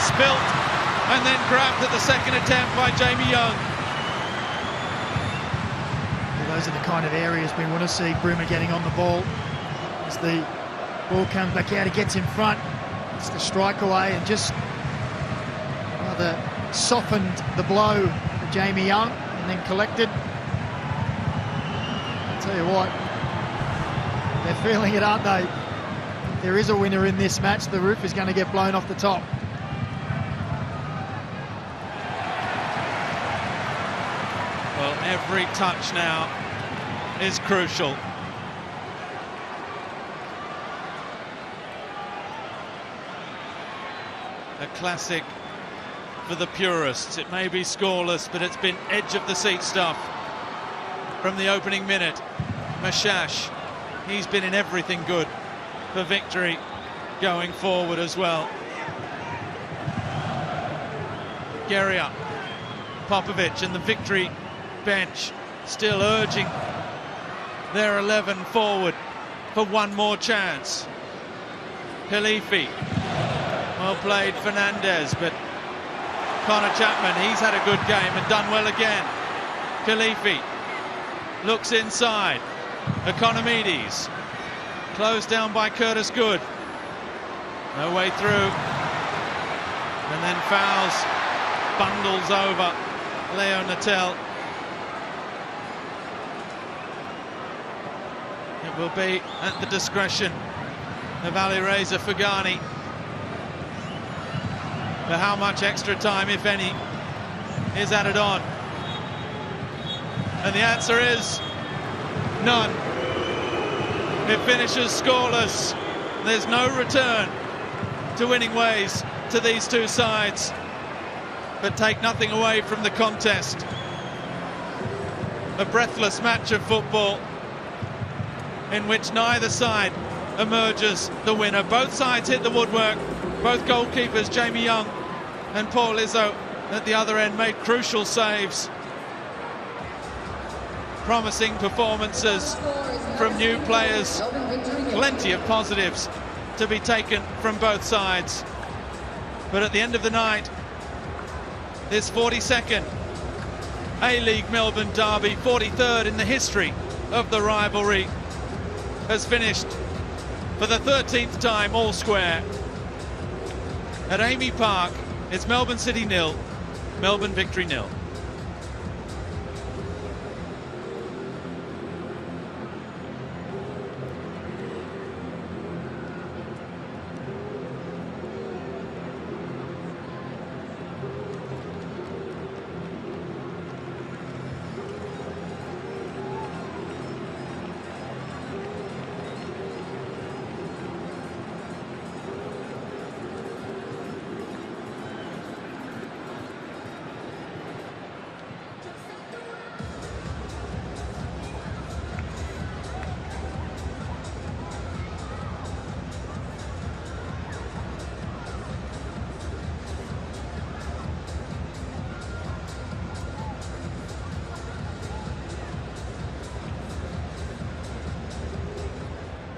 Spilt and then grabbed at the second attempt by Jamie Young. Well, those are the kind of areas we want to see Brimmer getting on the ball. As the ball comes back out, he gets in front. It's the strike away and just rather softened the blow of Jamie Young and then collected. I'll tell you what, they're feeling it, aren't they? If there is a winner in this match, the roof is going to get blown off the top. Well, every touch now is crucial. A classic for the purists. It may be scoreless, but it's been edge of the seat stuff from the opening minute. Mashash, he's been in everything good for Victory going forward as well. Geria, Popovic and the Victory bench still urging their 11 forward for one more chance. Khalifi. Well played, Fernandez, but Connor Chapman, he's had a good game and done well again. Khalifi looks inside. Economides closed down by Curtis Good. No way through. And then fouls, bundles over Leo Natel. It will be at the discretion of Alireza Fugani. For how much extra time, if any, is added on? And the answer is none. It finishes scoreless. There's no return to winning ways to these two sides. but take nothing away from the contest. A breathless match of football in which neither side emerges the winner. Both sides hit the woodwork. Both goalkeepers, Jamie Young and Paul Izzo at the other end, made crucial saves. Promising performances from new players. Plenty of positives to be taken from both sides. But at the end of the night, this 42nd A-League Melbourne derby, 43rd in the history of the rivalry, has finished for the 13th time all square. At Amy Park, it's Melbourne City 0, Melbourne Victory 0.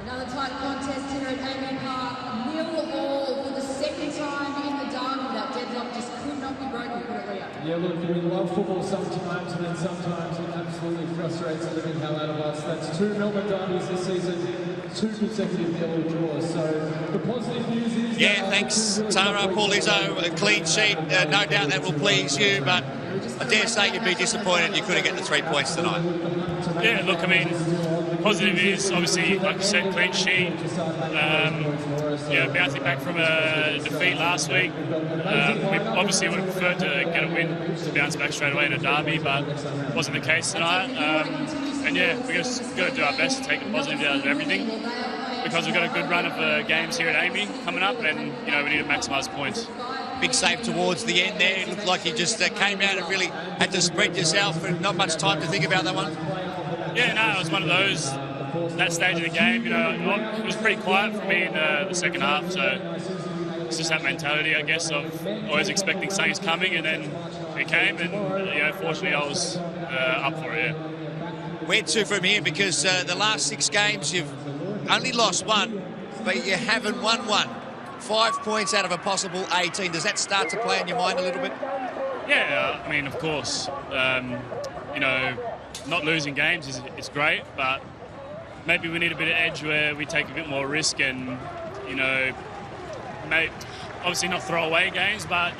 Another tight contest here at Amy Park, 0-0 for the second time in the derby. That deadlock just could not be broken, could it, Leo? Yeah, look, we love football sometimes, and then sometimes it absolutely frustrates the living hell out of us. That's 2 Melbourne derbies this season, 2 consecutive yellow draws. So the positive news is... Yeah, thanks, Tara. Paul Izzo, a clean sheet. No doubt that will please you, but I dare say you'd be disappointed you couldn't get the 3 points tonight. Yeah, look, I mean, positive is obviously, like you said, clean sheet. Bouncing back from a defeat last week. We obviously would have preferred to get a win to bounce back straight away in a derby, but it wasn't the case tonight. And yeah, we're just got to do our best to take the positive out of everything, because we've got a good run of games here at Amy coming up, and we need to maximise points. Big save towards the end there. It looked like you just came out and really had to spread yourself, and not much time to think about that one. Yeah, no, it was one of those, that stage of the game, it was pretty quiet for me in the second half, so it's just that mentality, I guess, of always expecting something's coming, and then it came, and fortunately I was up for it, yeah. Where to from here? Because the last 6 games you've only lost 1, but you haven't won 1. 5 points out of a possible 18. Does that start to play in your mind a little bit? Yeah, I mean, of course. Not losing games is great, but maybe we need a bit of edge where we take a bit more risk and, obviously not throw away games, but,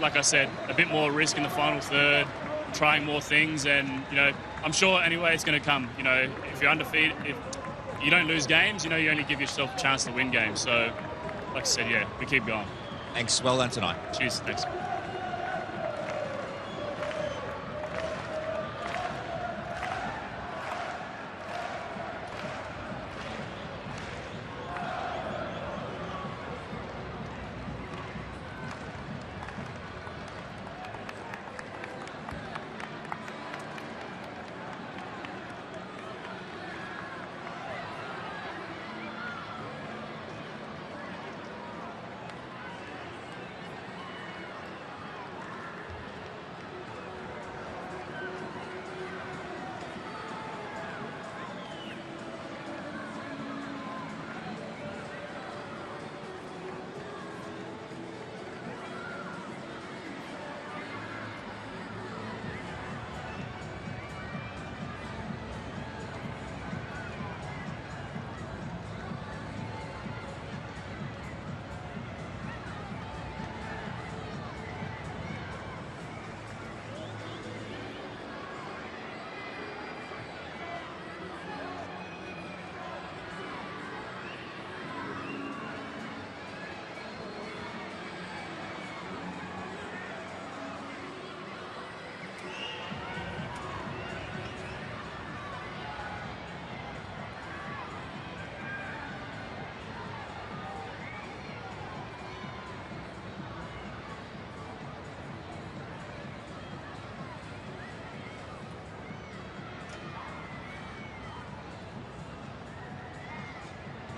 like I said, a bit more risk in the final third, trying more things, and, I'm sure anyway it's going to come. If you're undefeated, if you don't lose games, you only give yourself a chance to win games. So, like I said, yeah, we keep going. Thanks. Well done tonight. Cheers. Thanks.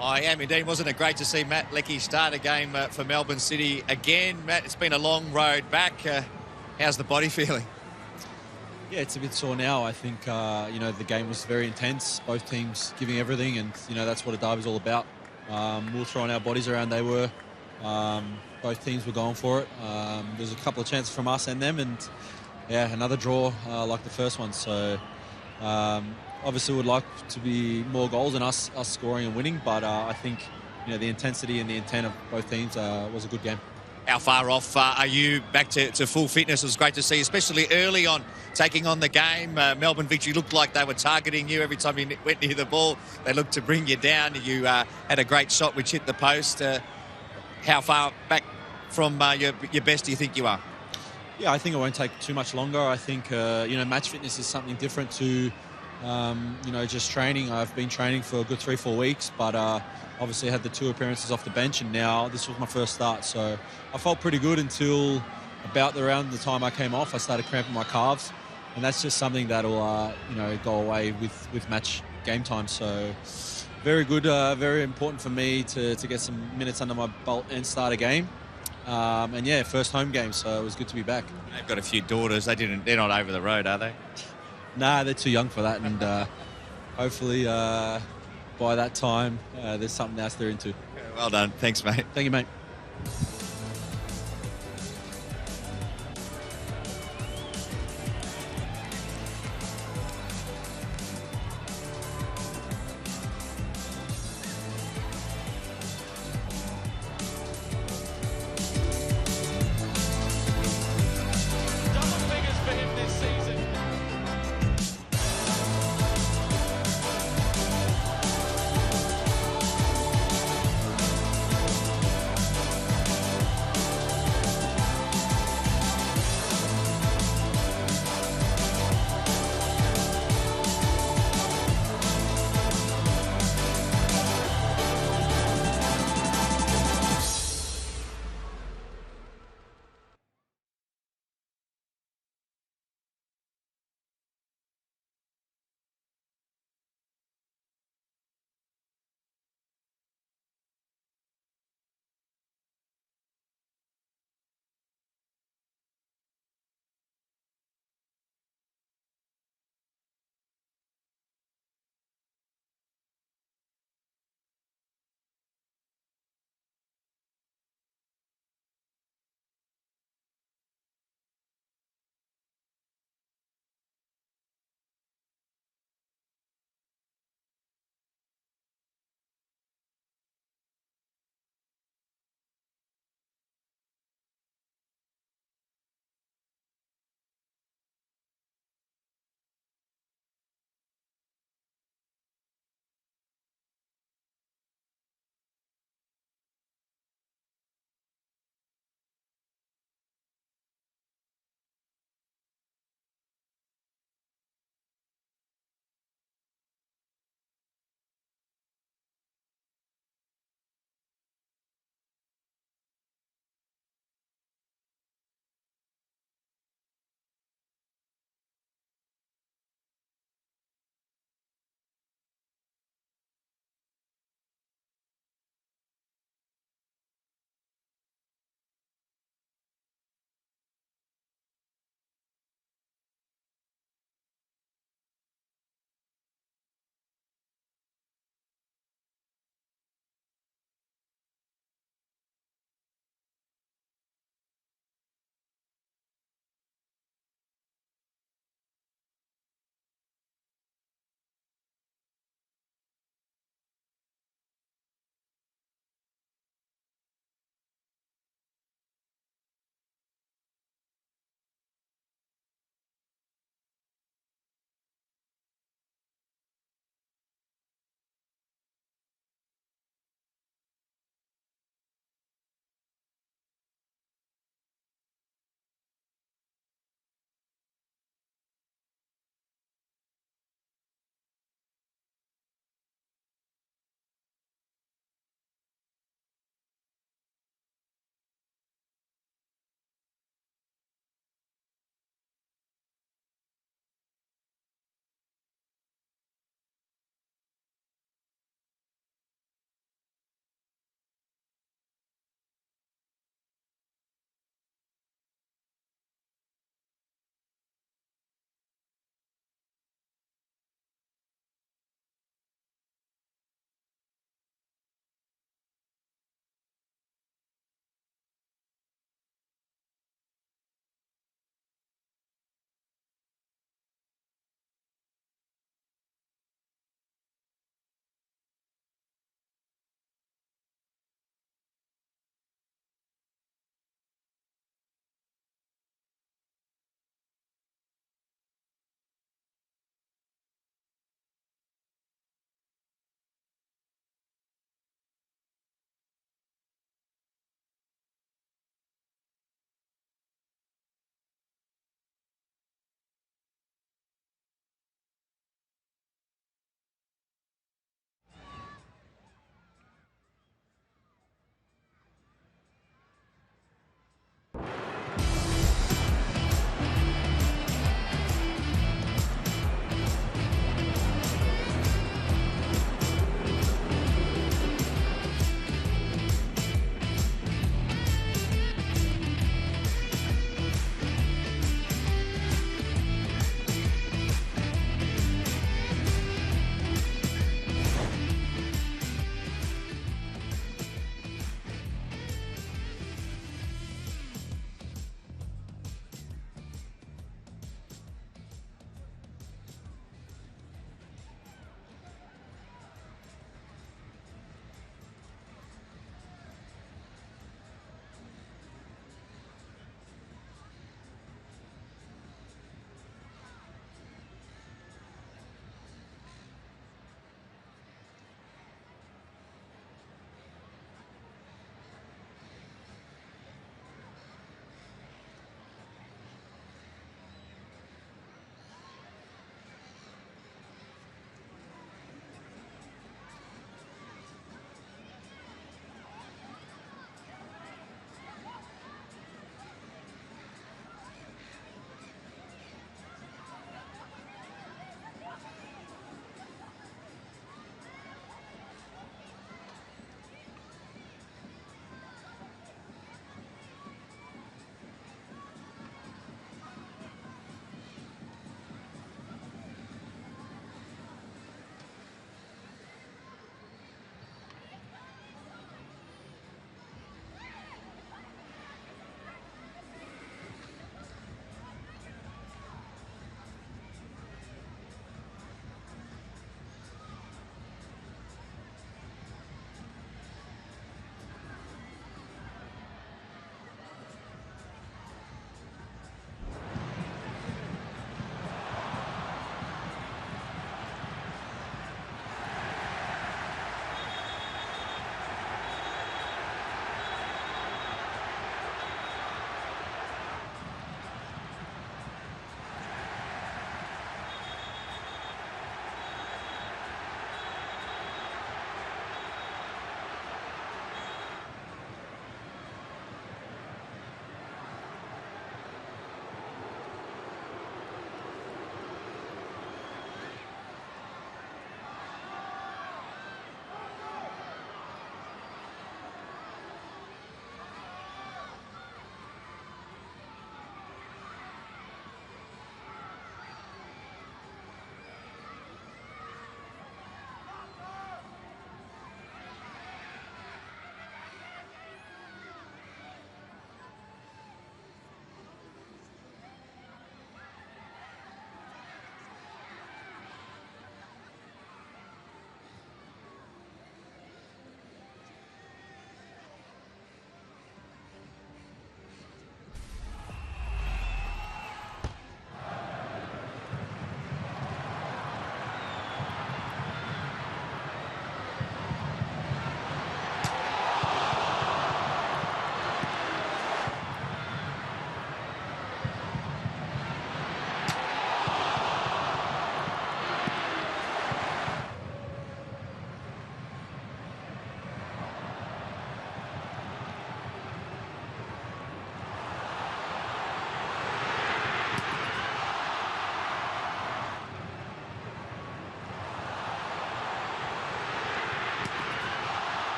I am indeed. Wasn't it great to see Matt Leckie start a game for Melbourne City again? Matt, it's been a long road back. How's the body feeling? Yeah, it's a bit sore now. I think, the game was very intense, both teams giving everything, and, that's what a derby's all about. We were throwing our bodies around, they were. Both teams were going for it. There's a couple of chances from us and them, and, another draw like the first one. So, obviously would like to be more goals than us scoring and winning, but I think, the intensity and the intent of both teams was a good game. How far off are you back to full fitness? It was great to see, especially early on, taking on the game. Melbourne Victory looked like they were targeting you every time you went near the ball. They looked to bring you down. You had a great shot which hit the post. How far back from your best do you think you are? Yeah, I think it won't take too much longer. I think, match fitness is something different to, just training. I've been training for a good 3-4 weeks, but obviously I had the 2 appearances off the bench, and now this was my first start. So I felt pretty good until about around the time I came off. I started cramping my calves, and that's just something that'll, go away with match game time. So very good, very important for me to get some minutes under my belt and start a game. First home game, so it was good to be back. They've got a few daughters. They're not over the road, are they? Nah, they're too young for that, and hopefully by that time there's something else they're into. Well done. Thanks, mate. Thank you, mate.